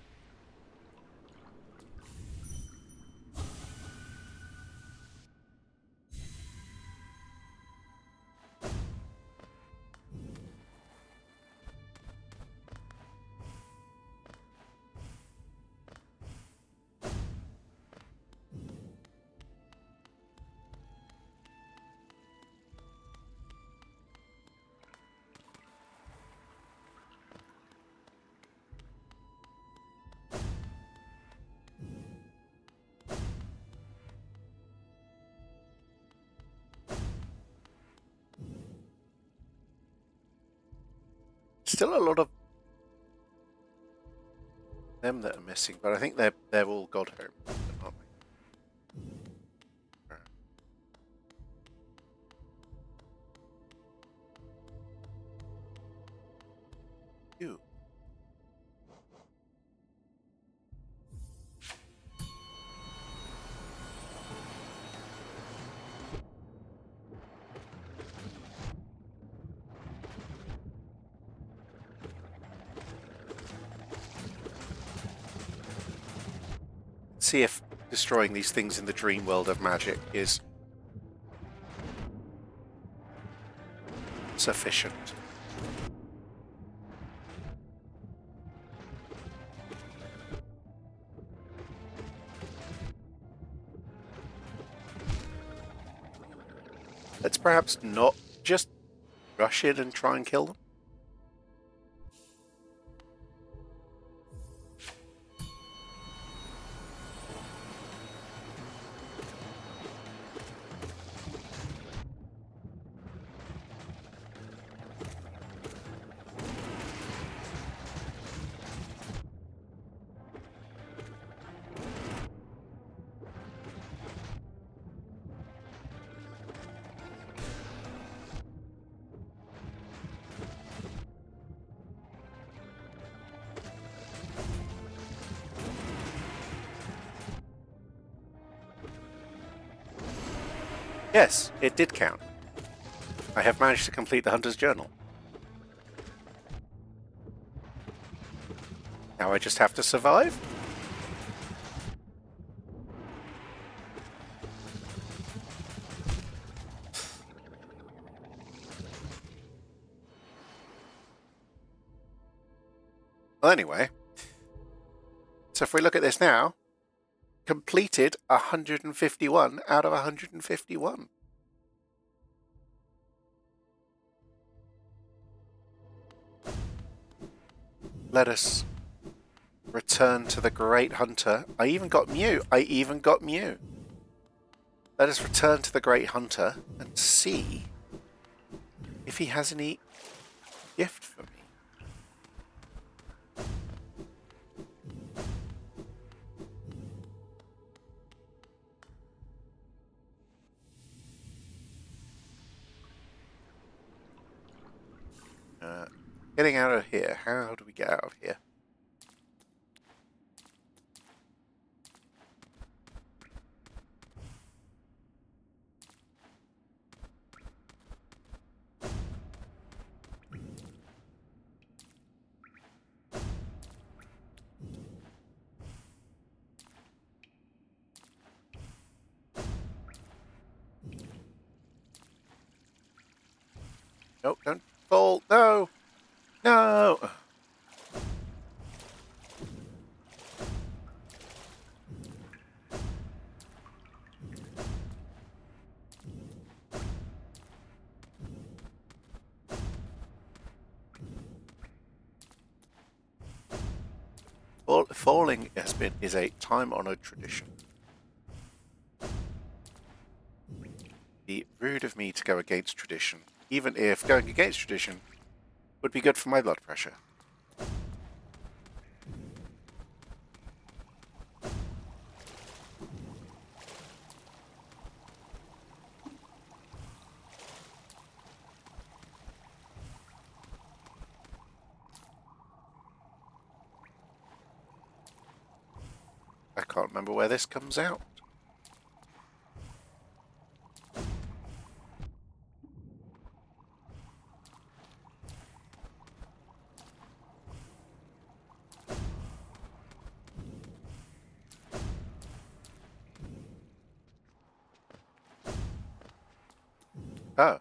Still a lot of them that are missing, but I think they're all Godhome, aren't they? Ew. See if destroying these things in the dream world of magic is sufficient. Let's perhaps not just rush in and try and kill them. Yes, it did count. I have managed to complete the Hunter's Journal. Now I just have to survive? Well, anyway. So if we look at this now, completed 151 out of 151. Let us return to the Great Hunter. I even got Mew. Let us return to the Great Hunter and see if he has any gift for me. Getting out of here. How do we get out of here? Nope, don't fall. No! No! Falling is a time-honored tradition. Be rude of me to go against tradition, even if going against tradition would be good for my blood pressure. I can't remember where this comes out. Oh,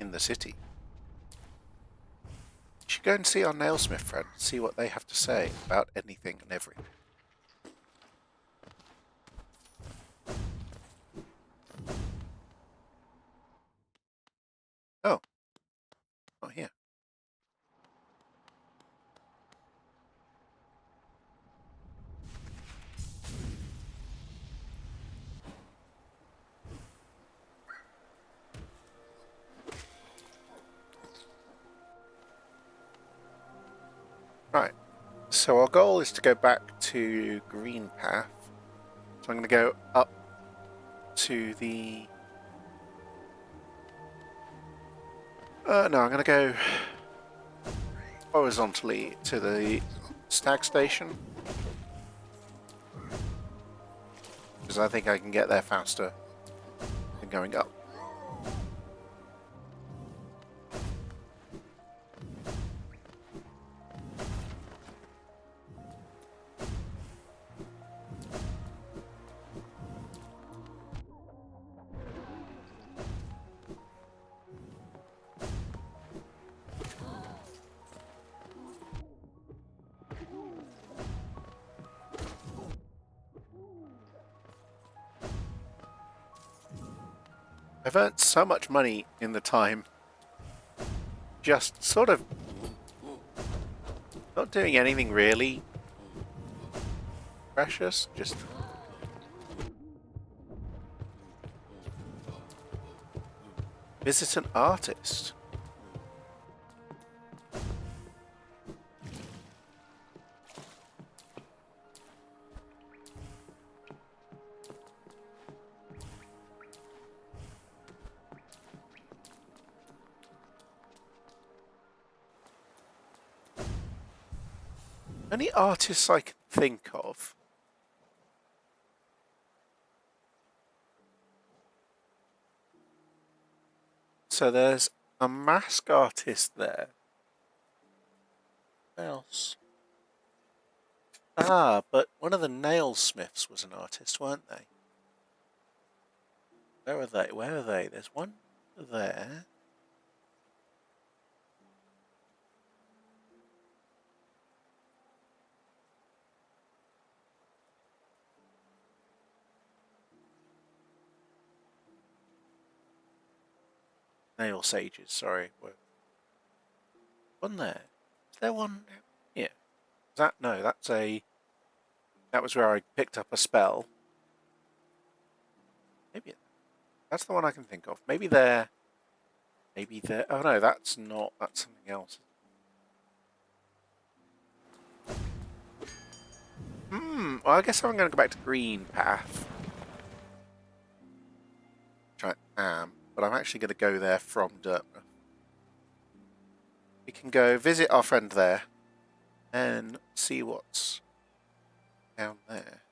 in the city. We should go and see our Nailsmith friend, see what they have to say about anything and everything. Oh, not here. So our goal is to go back to Greenpath. So I'm going to go up to the... no, I'm going to go horizontally to the stag station. Because I think I can get there faster than going up. I've earned so much money in the time just sort of not doing anything really precious, just visit an artist. Any artists I can think of. So there's a mask artist there. What else? Ah, but one of the Nailsmiths was an artist, weren't they? Where are they? Where are they? There's one there. Nail sages, sorry. One there. Is there one here? Is that no, that's a... That was where I picked up a spell. Maybe that's the one I can think of. Maybe there. Maybe there. Oh no, that's not. That's something else. Well, I guess I'm going to go back to Greenpath. Which I am, but I'm actually going to go there from Dirtmouth. We can go visit our friend there and see what's down there.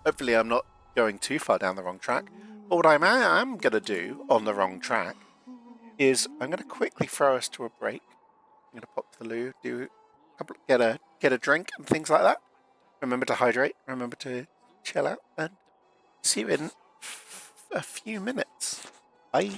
Hopefully I'm not going too far down the wrong track. But what I am going to do on the wrong track is I'm going to quickly throw us to a break. I'm going to pop to the loo, do a couple, get a drink and things like that. Remember to hydrate, remember to chill out, and see you in a few minutes. Bye.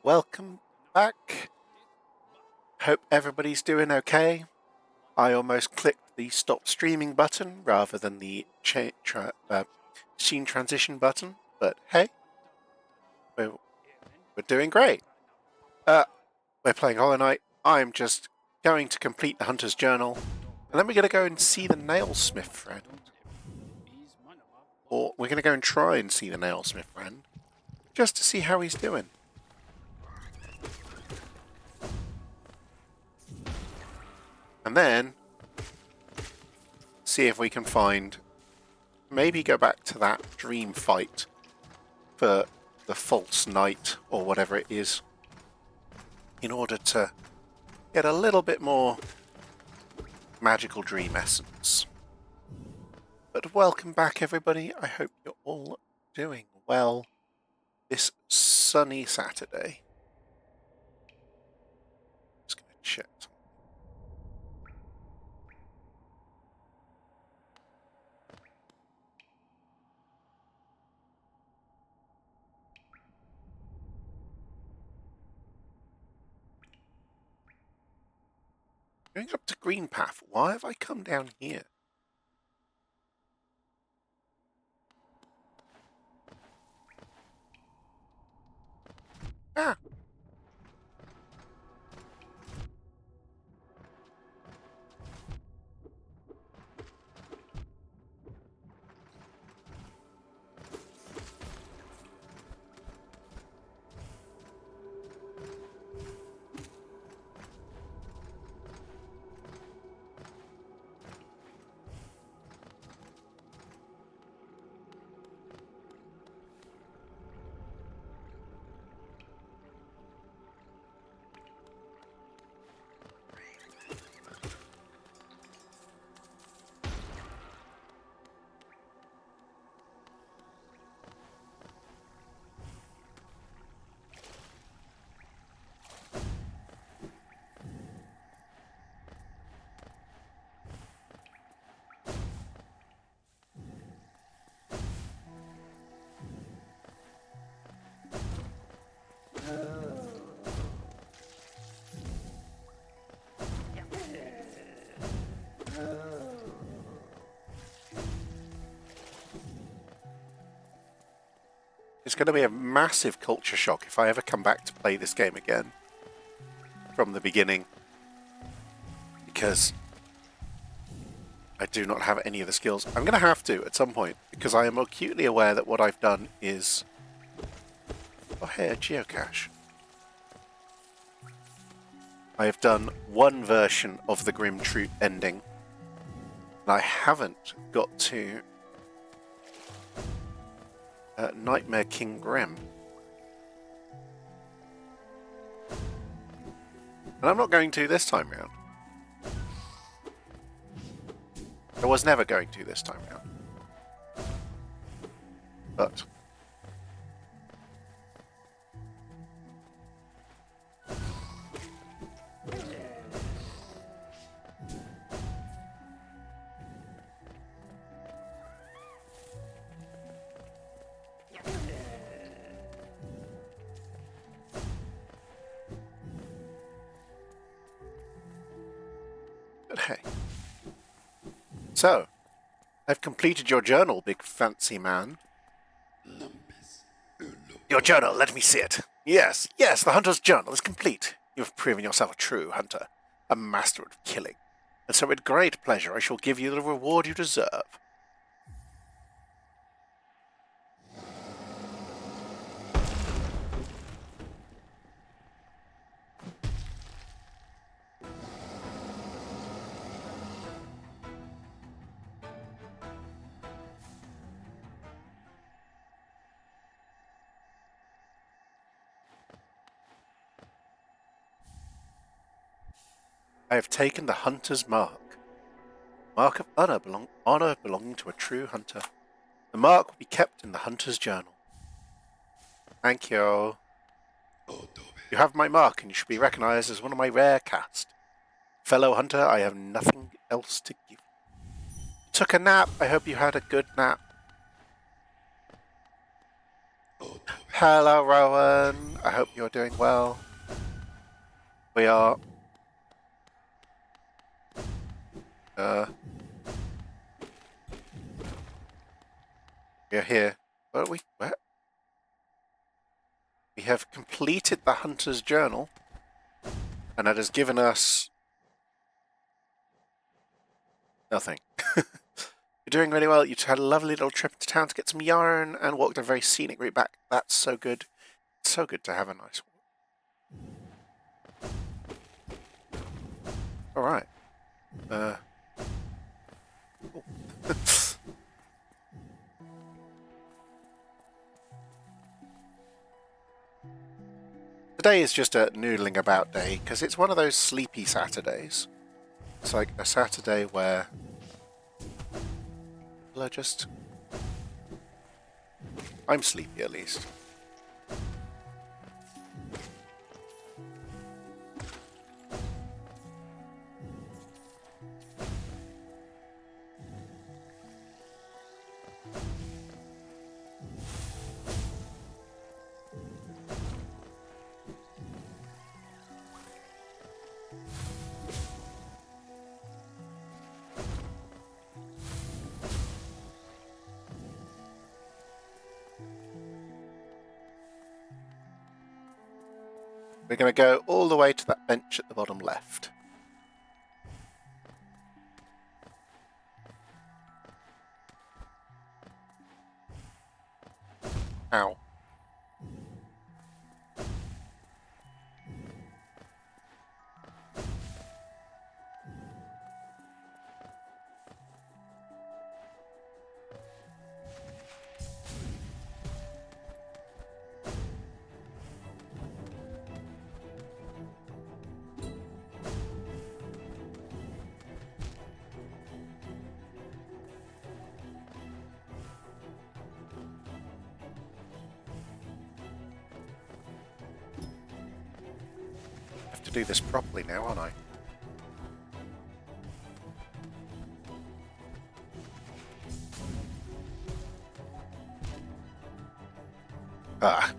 Welcome back. Hope everybody's doing okay. I almost clicked the stop streaming button rather than the scene transition button, but hey, we're doing great. We're playing Hollow Knight. I'm just going to complete the Hunter's Journal, and then we're going to go and see the Nailsmith friend. Or we're going to go and try and see the Nailsmith friend, just to see how he's doing. And then see if we can find, maybe go back to that dream fight for the false knight or whatever it is. in order to get a little bit more magical dream essence. But welcome back, everybody. I hope you're all doing well this sunny Saturday. Just going to check something. Going up to Greenpath. Why have I come down here? Ah! It's going to be a massive culture shock if I ever come back to play this game again from the beginning, because I do not have any of the skills. I'm going to have to at some point, because I am acutely aware that what I've done is... Oh, hey, a geocache. I have done one version of the Grimm Troupe ending, and I haven't got to Nightmare King Grimm. And I'm not going to this time round. I was never going to this time round. But... hey. So, I've completed your journal, big fancy man. Your journal, let me see it. Yes, the hunter's journal is complete. You have proven yourself a true hunter, a master of killing. And so with great pleasure I shall give you the reward you deserve. I have taken the hunter's mark. Mark of honor belonging to a true hunter. The mark will be kept in the hunter's journal. Thank you. You have my mark, and you should be recognized as one of my rare caste. Fellow hunter, I have nothing else to give. You took a nap. I hope you had a good nap. Hello, Rowan. I hope you're doing well. We are... we are here. Where are we? Where? We have completed the hunter's journal, and that has given us nothing. You're doing really well. You had a lovely little trip to town to get some yarn and walked a very scenic route back. That's so good. It's so good to have a nice walk. Alright. Oh. Today is just a noodling about day, because it's one of those sleepy Saturdays. It's like a Saturday where people are just... I'm sleepy, at least. We're going to go all the way to that bench at the bottom left. Ow. To do this properly now, aren't I? Ah.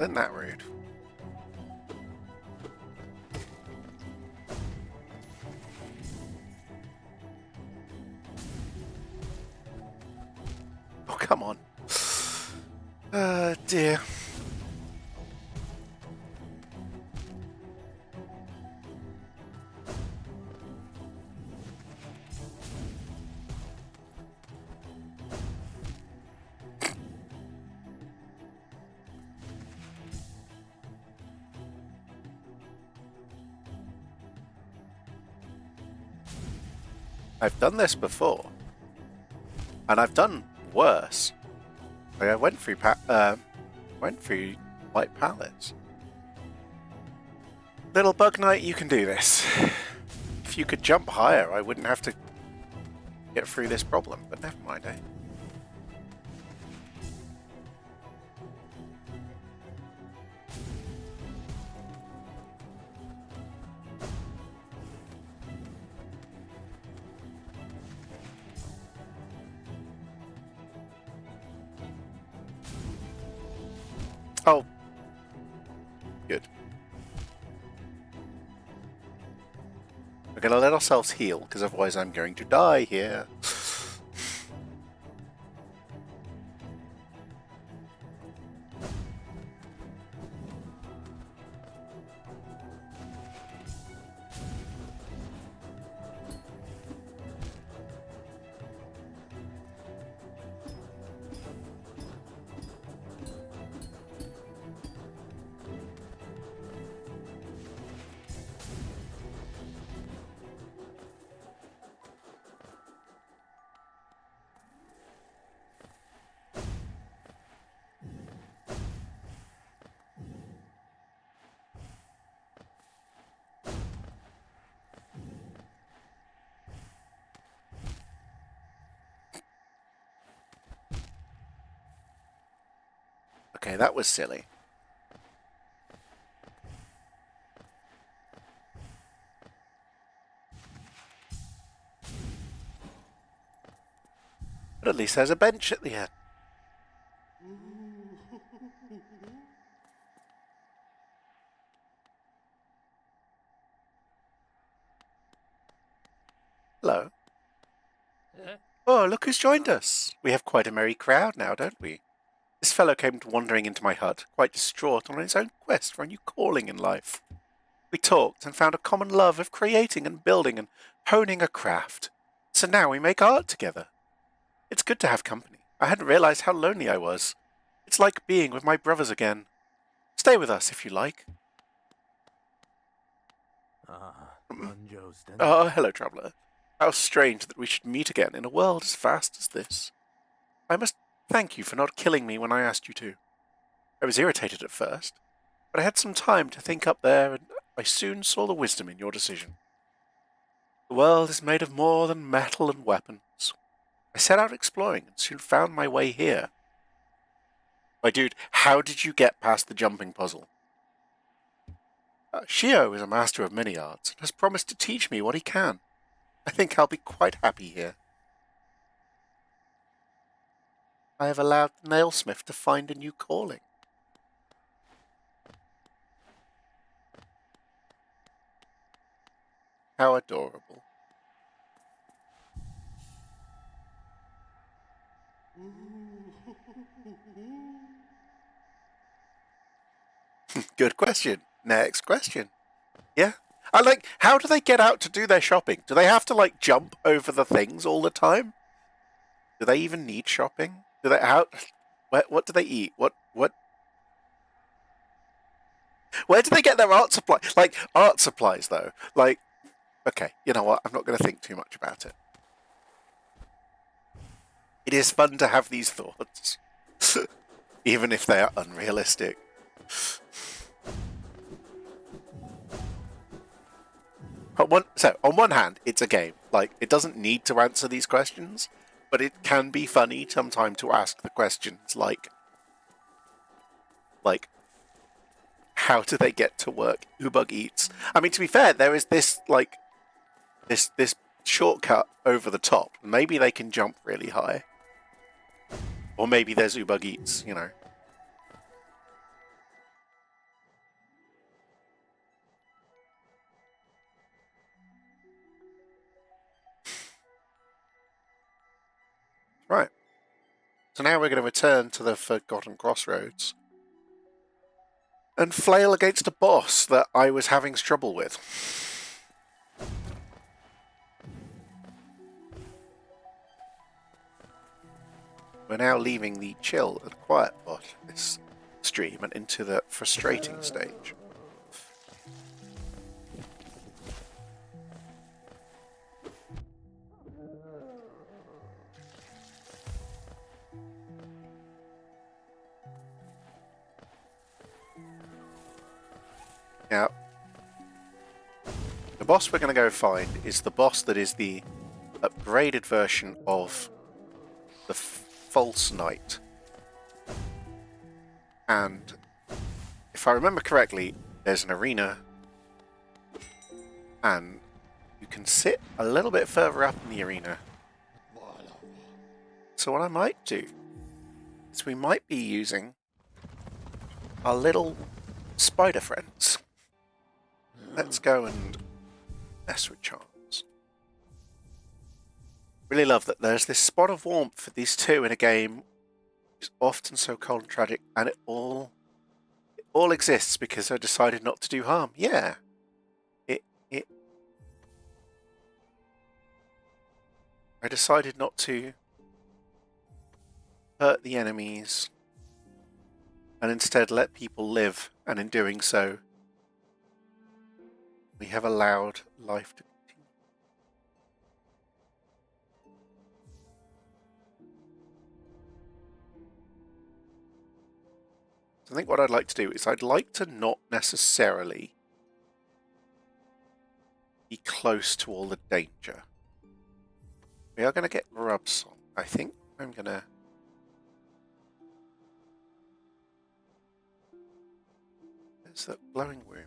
Isn't that rude? Oh, come on. Dear. I've done this before, and I've done worse. Like I went through White Palace. Little Bug Knight, you can do this. If you could jump higher, I wouldn't have to get through this problem, but never mind, eh? Oh. Good. We're going to let ourselves heal, because otherwise I'm going to die here. Okay, that was silly. But at least there's a bench at the end. Hello. Oh, look who's joined us. We have quite a merry crowd now, don't we? This fellow came wandering into my hut, quite distraught on his own quest for a new calling in life. We talked and found a common love of creating and building and honing a craft. So now we make art together. It's good to have company. I hadn't realized how lonely I was. It's like being with my brothers again. Stay with us if you like. Oh, hello, traveller. How strange that we should meet again in a world as vast as this. I must thank you for not killing me when I asked you to. I was irritated at first, but I had some time to think up there, and I soon saw the wisdom in your decision. The world is made of more than metal and weapons. I set out exploring and soon found my way here. My dude, how did you get past the jumping puzzle? Shio is a master of many arts and has promised to teach me what he can. I think I'll be quite happy here. I have allowed the Nailsmith to find a new calling. How adorable. Good question. Next question. Yeah. I like, how do they get out to do their shopping? Do they have to, like, jump over the things all the time? Do they even need shopping? Do they, what do they eat? Where do they get their art supply? Like, art supplies, though. Like, okay, you know what? I'm not going to think too much about it. It is fun to have these thoughts. Even if they are unrealistic. On one hand, it's a game. Like, it doesn't need to answer these questions, but it can be funny sometimes to ask the questions like, how do they get to work? Ubug eats. I mean, to be fair, there is this, like, this shortcut over the top. Maybe they can jump really high. Or maybe there's Ubug eats, you know. Right. So now we're going to return to the Forgotten Crossroads and flail against a boss that I was having trouble with. We're now leaving the chill and quiet part of this stream and into the frustrating stage. Now, the boss we're going to go find is the boss that is the upgraded version of the False Knight. And if I remember correctly, there's an arena and you can sit a little bit further up in the arena. So what I might do is we might be using our little spider friends. Let's go and mess with charms. Really love that there's this spot of warmth for these two in a game. It's often so cold and tragic, and it all exists because I decided not to do harm. Yeah. I decided not to hurt the enemies and instead let people live, and in doing so, we have allowed life to continue. So I think what I'd like to do is I'd like to not necessarily be close to all the danger. We are going to get grubs on. I think I'm going to... There's that glowing room.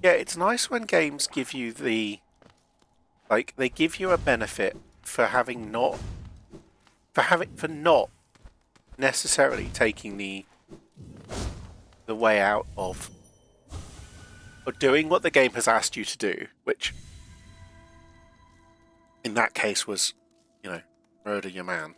Yeah, it's nice when games give you the... Like, they give you a benefit for having not... For not necessarily taking the way out of... Or doing what the game has asked you to do, which... In that case was, you know, murder your man.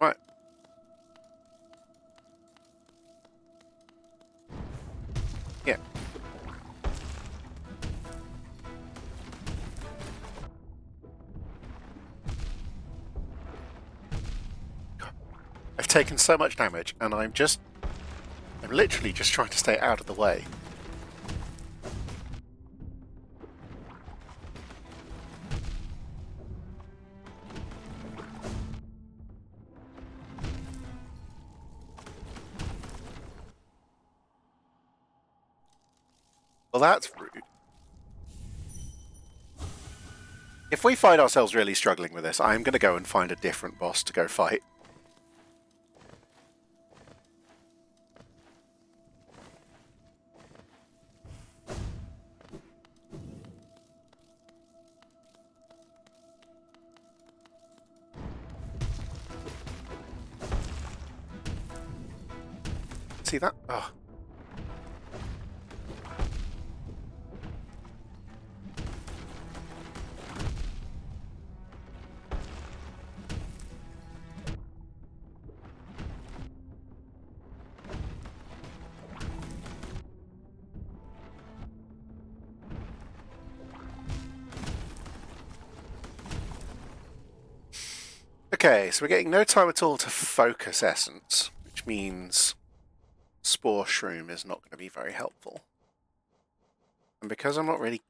Right. Yeah. I've taken so much damage, and I'm literally just trying to stay out of the way. Well, that's rude. If we find ourselves really struggling with this, I'm going to go and find a different boss to go fight. See that? Oh. Okay, so we're getting no time at all to focus essence, which means Spore Shroom is not going to be very helpful. And because I'm not really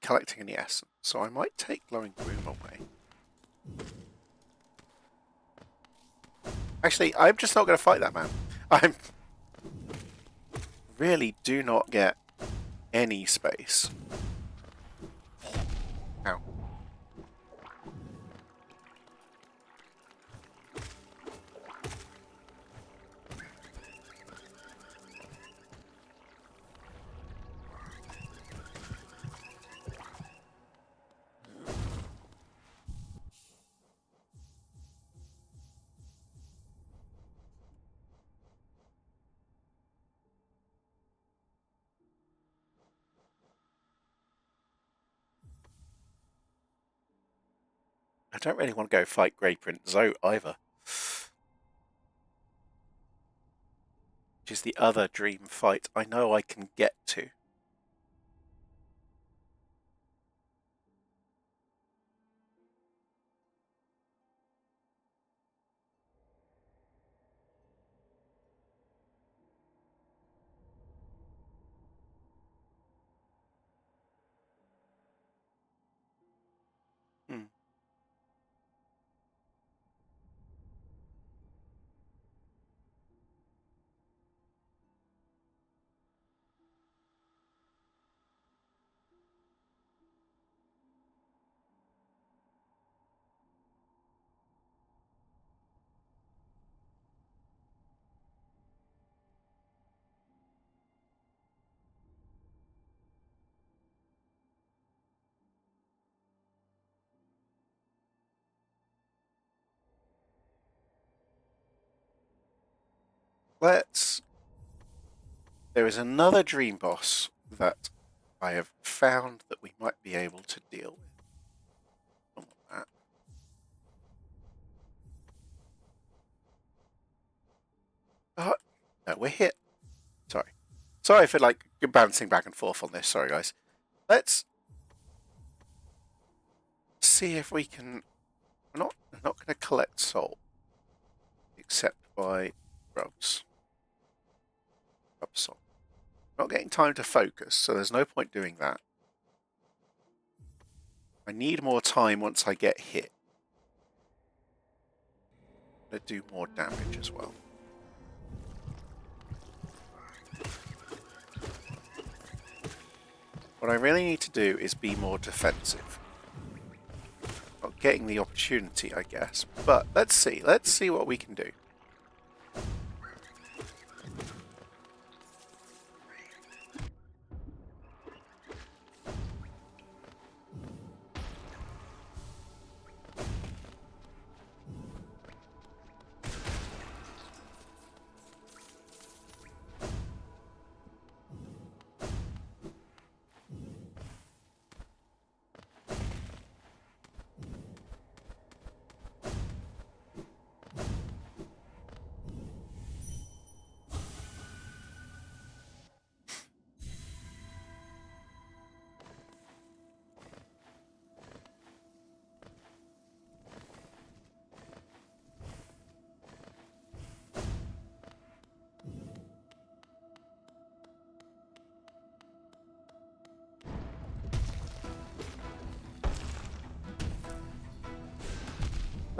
collecting any essence, so I might take Glowing Gloom away. Actually, I'm just not going to fight that man. I really do not get any space. Ow. I don't really want to go fight Grey Prince Zoe either. Which is the other dream fight I know I can get to. Hmm. There is another dream boss that I have found that we might be able to deal with. That. Oh, no, we're here. Sorry for like bouncing back and forth on this. Sorry, guys. Let's see if we can. We're not going to collect soul except by drugs. Soul. Not getting time to focus, so there's no point doing that. I need more time once I get hit. To do more damage as well. What I really need to do is be more defensive. getting the opportunity, I guess. But let's see what we can do.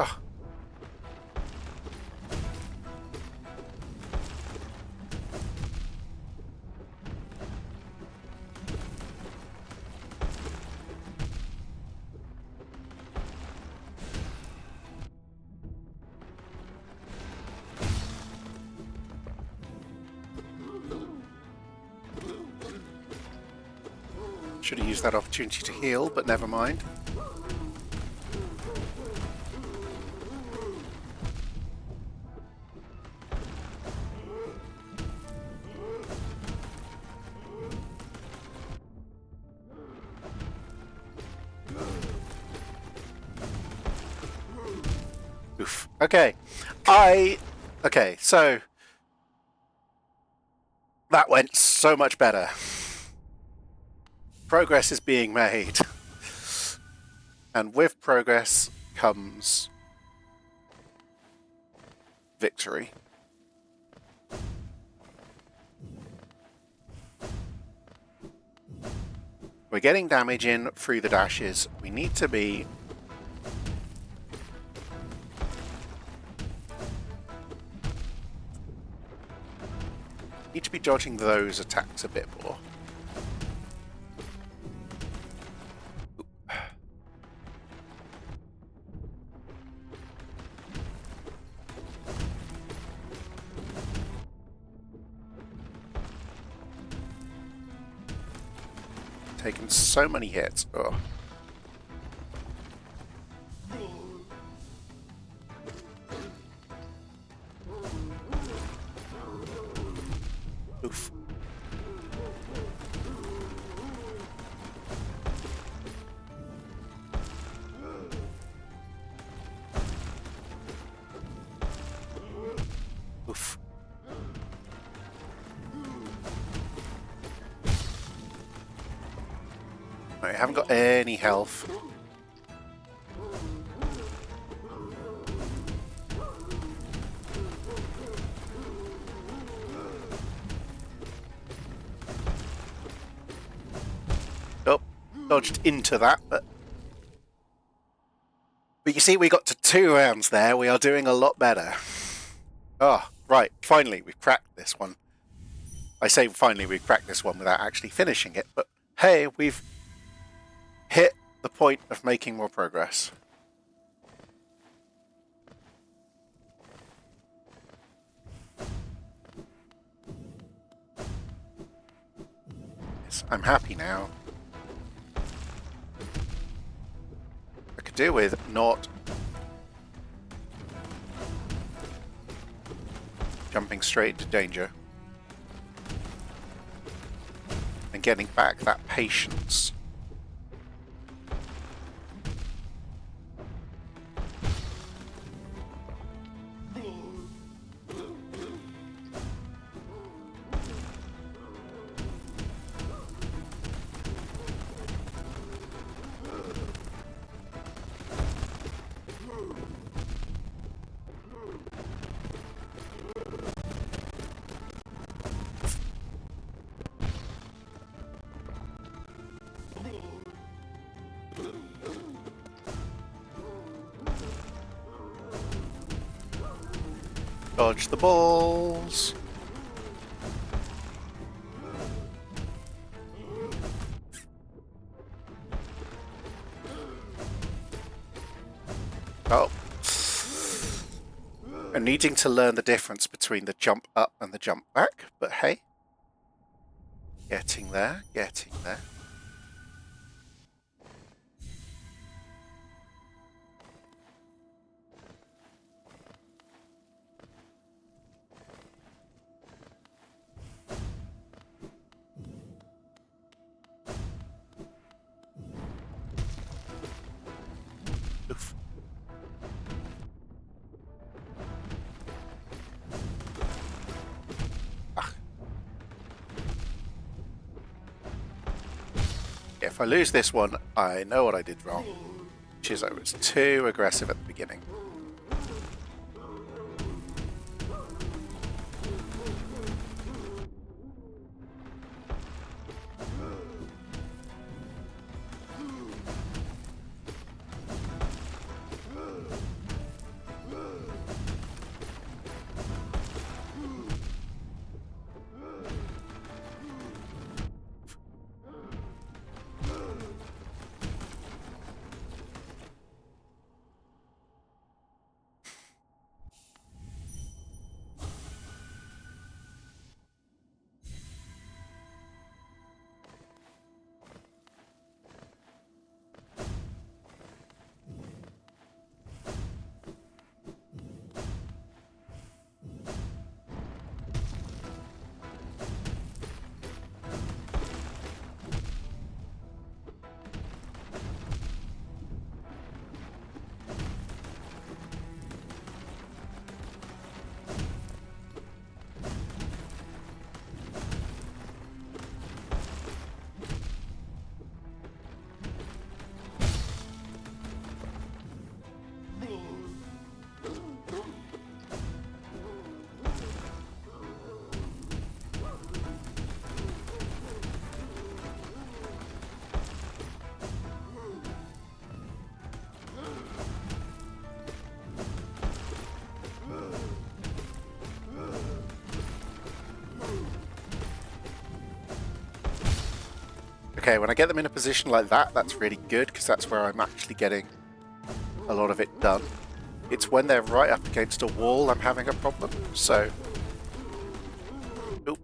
Oh. Should have used that opportunity to heal, but never mind. Oof. Okay. Okay, so that went so much better. Progress is being made. And with progress comes victory. We're getting damage in through the dashes. We need to be dodging those attacks a bit more. Taken so many hits. Oh. Oof. Oof. I haven't got any health. Oh, dodged into that, but you see, we got to 2 rounds there. We are doing a lot better. Oh, right. Finally, we've cracked this one. I say finally we've cracked this one without actually finishing it, but hey, we've hit the point of making more progress. Yes, I'm happy now. I could do with not jumping straight into danger and getting back that patience. Dodge the balls. And needing to learn the difference between the jump up and the jump back, but hey. Getting there, getting there. Oof. Ah. If I lose this one, I know what I did wrong, which is I was too aggressive at the beginning. Okay, when I get them in a position like that, that's really good, because that's where I'm actually getting a lot of it done. It's when they're right up against a wall I'm having a problem, so... Oop.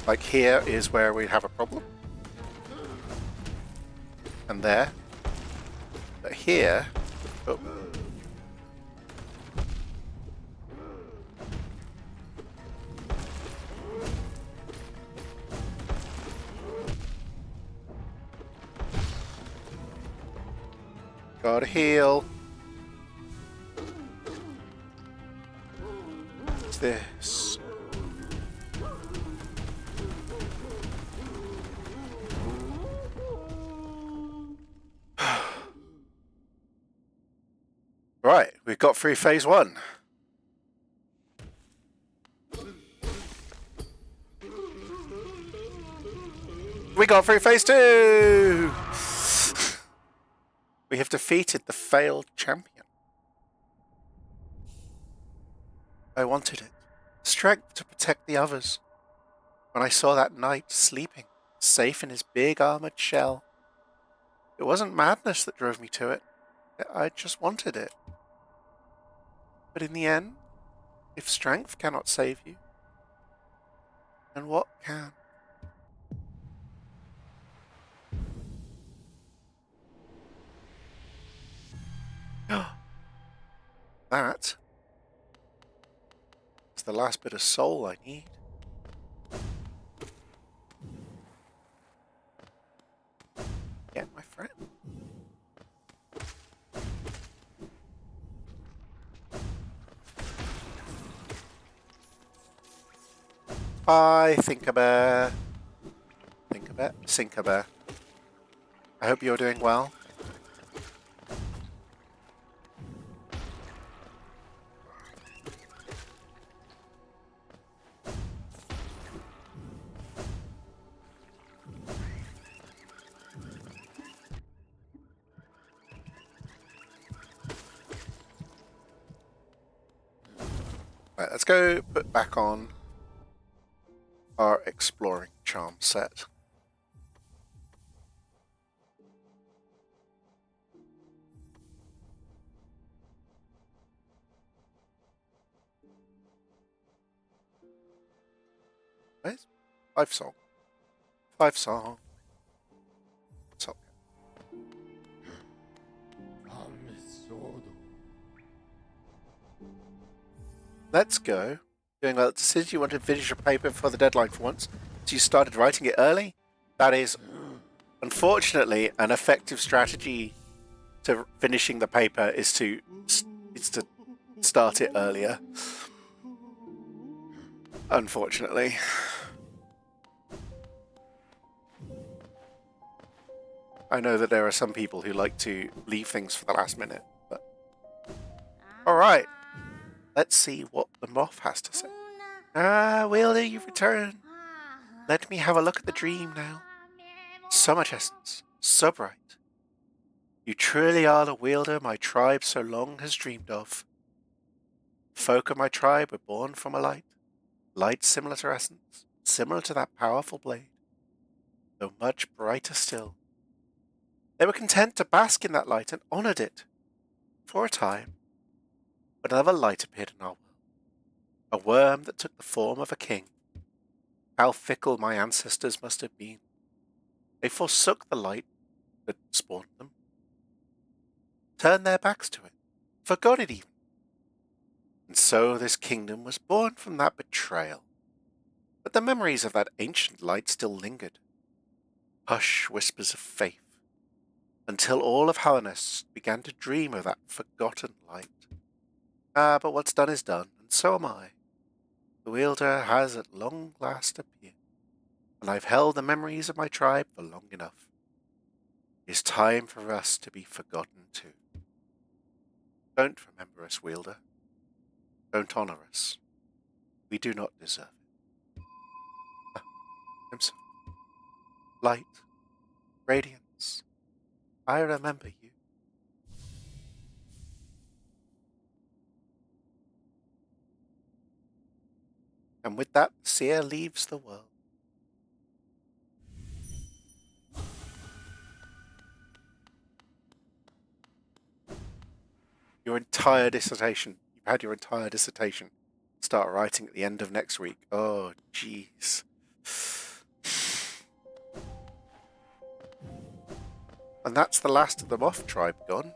Like here is where we have a problem. And there. But here... Oh. Gotta heal. What's this? Right, we've got through phase 1. We got through phase 2! We have defeated the failed champion. I wanted it. Strength to protect the others. When I saw that knight sleeping, safe in his big armored shell. It wasn't madness that drove me to it. I just wanted it. But in the end, if strength cannot save you, then what can? That is the last bit of soul I need. Get my friend. Hi, Think-a-Bear. Think-a-Bear? Sink-a-Bear. I hope you're doing well. Right, let's go put back on our exploring charm set. 5 song. 5 song. So. Let's go. Doing a decision you want to finish your paper before the deadline for once. So you started writing it early? That is, unfortunately, an effective strategy to finishing the paper is to start it earlier. Unfortunately. I know that there are some people who like to leave things for the last minute, but... Alright. Let's see what the moth has to say. Ah, Wielder, you've returned. Let me have a look at the dream now. So much essence, so bright. You truly are the wielder my tribe so long has dreamed of. Folk of my tribe were born from a light. Light similar to essence, similar to that powerful blade, though much brighter still. They were content to bask in that light and honoured it for a time. But another light appeared in our world, a worm that took the form of a king. How fickle my ancestors must have been. They forsook the light that spawned them, turned their backs to it, forgot it even. And so this kingdom was born from that betrayal. But the memories of that ancient light still lingered. Hush whispers of faith, until all of Hellenist began to dream of that forgotten light. Ah, but what's done is done, and so am I. The wielder has at long last appeared, and I've held the memories of my tribe for long enough. It is time for us to be forgotten too. Don't remember us, wielder. Don't honour us. We do not deserve it. Ah, I'm sorry. Light, radiance, I remember you. And with that, the seer leaves the world. Your entire dissertation. You've had your entire dissertation. Start writing at the end of next week. Oh, jeez. And that's the last of the moth tribe gone.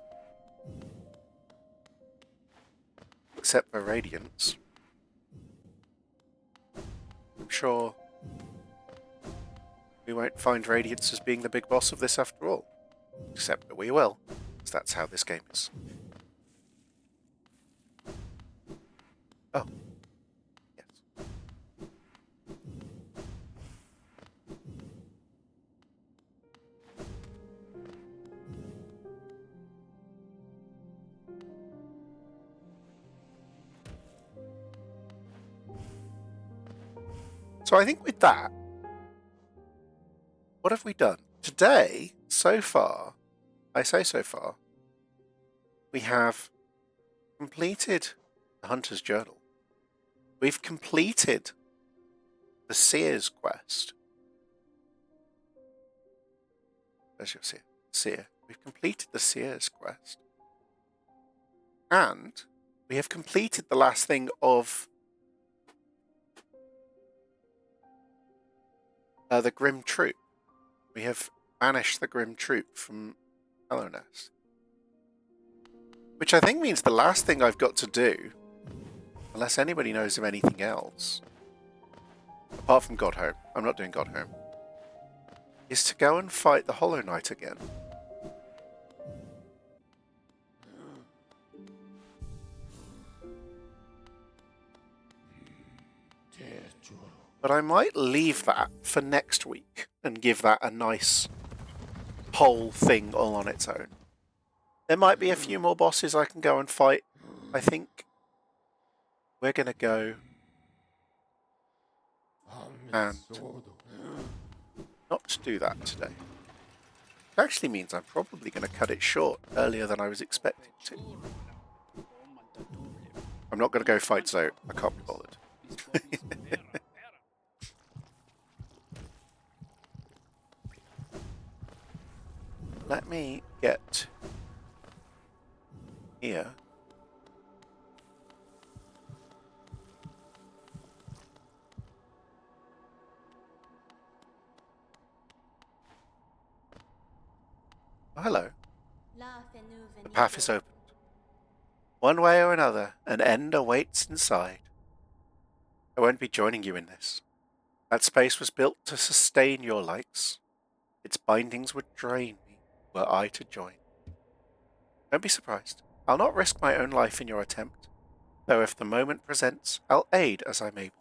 Except for Radiance. I'm sure we won't find Radiance as being the big boss of this after all. Except that we will, because that's how this game is. Oh. Yes. So I think with that, what have we done? Today, so far, I say so far, we have completed the Hunter's Journal. We've completed the Seer's quest. There's your Seer. Seer. We've completed the Seer's quest. And we have completed the last thing of the Grimm Troupe. We have banished the Grimm Troupe from Hellenest. Which I think means the last thing I've got to do, unless anybody knows of anything else, apart from Godhome, I'm not doing Godhome, is to go and fight the Hollow Knight again. But I might leave that for next week and give that a nice whole thing all on its own. There might be a few more bosses I can go and fight. I think we're going to go and not do that today. It actually means I'm probably going to cut it short earlier than I was expecting to. I'm not going to go fight Zoe. I can't be bothered. Let me get here. The path is opened. One way or another, an end awaits inside. I won't be joining you in this. That space was built to sustain your likes. Its bindings would drain me were I to join. Don't be surprised. I'll not risk my own life in your attempt, though if the moment presents, I'll aid as I'm able.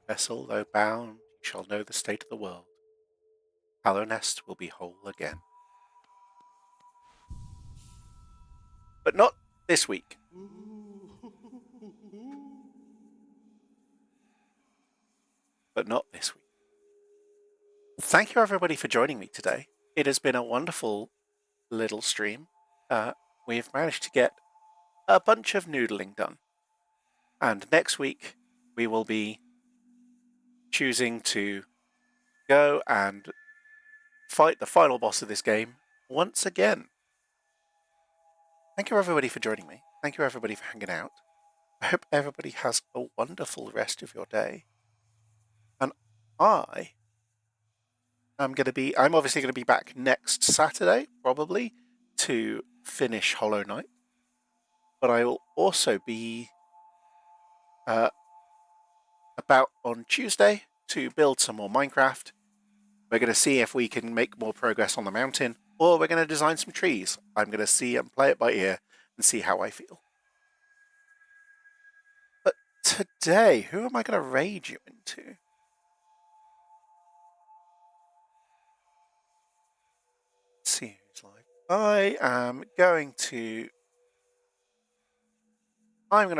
Vessel, though bound, you shall know the state of the world. Hallownest will be whole again. But not this week. But not this week. Thank you everybody for joining me today. It has been a wonderful little stream. We've managed to get a bunch of noodling done. And next week we will be choosing to go and fight the final boss of this game once again. Thank you everybody for joining me. Thank you everybody for hanging out. I hope everybody has a wonderful rest of your day. And I'm obviously going to be back next Saturday, probably, to finish Hollow Knight. But I will also be about on Tuesday to build some more Minecraft. We're going to see if we can make more progress on the mountain, or we're going to design some trees. I'm going to see and play it by ear and see how I feel. But today, who am I going to raid you into? Let's see who's live. I'm going to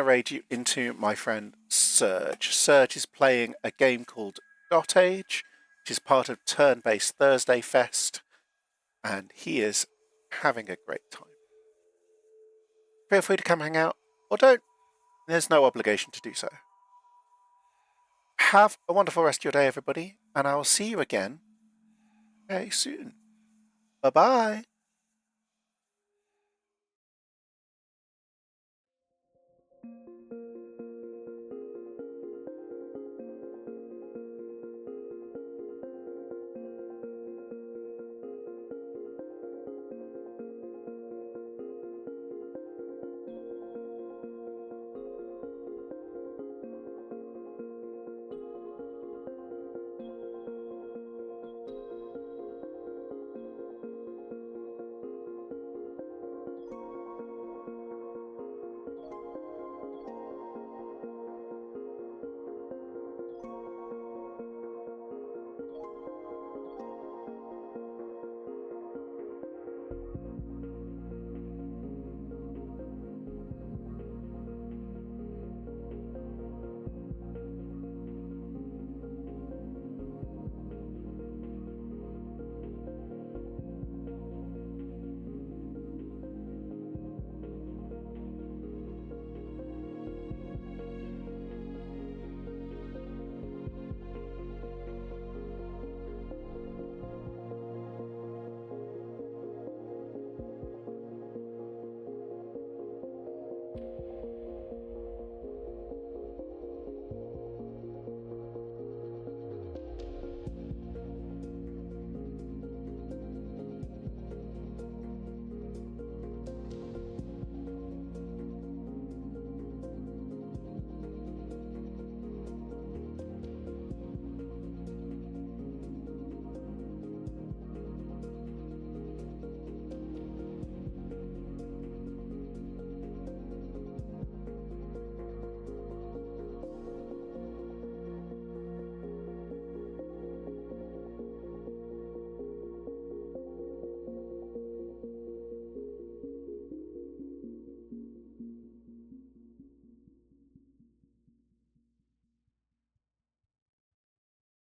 raid you into my friend Surge. Surge is playing a game called Dot Age, which is part of Turn-Based Thursday Fest, and he is having a great time. Feel free to come hang out, or don't. There's no obligation to do so. Have a wonderful rest of your day, everybody, and I will see you again very soon. Bye-bye.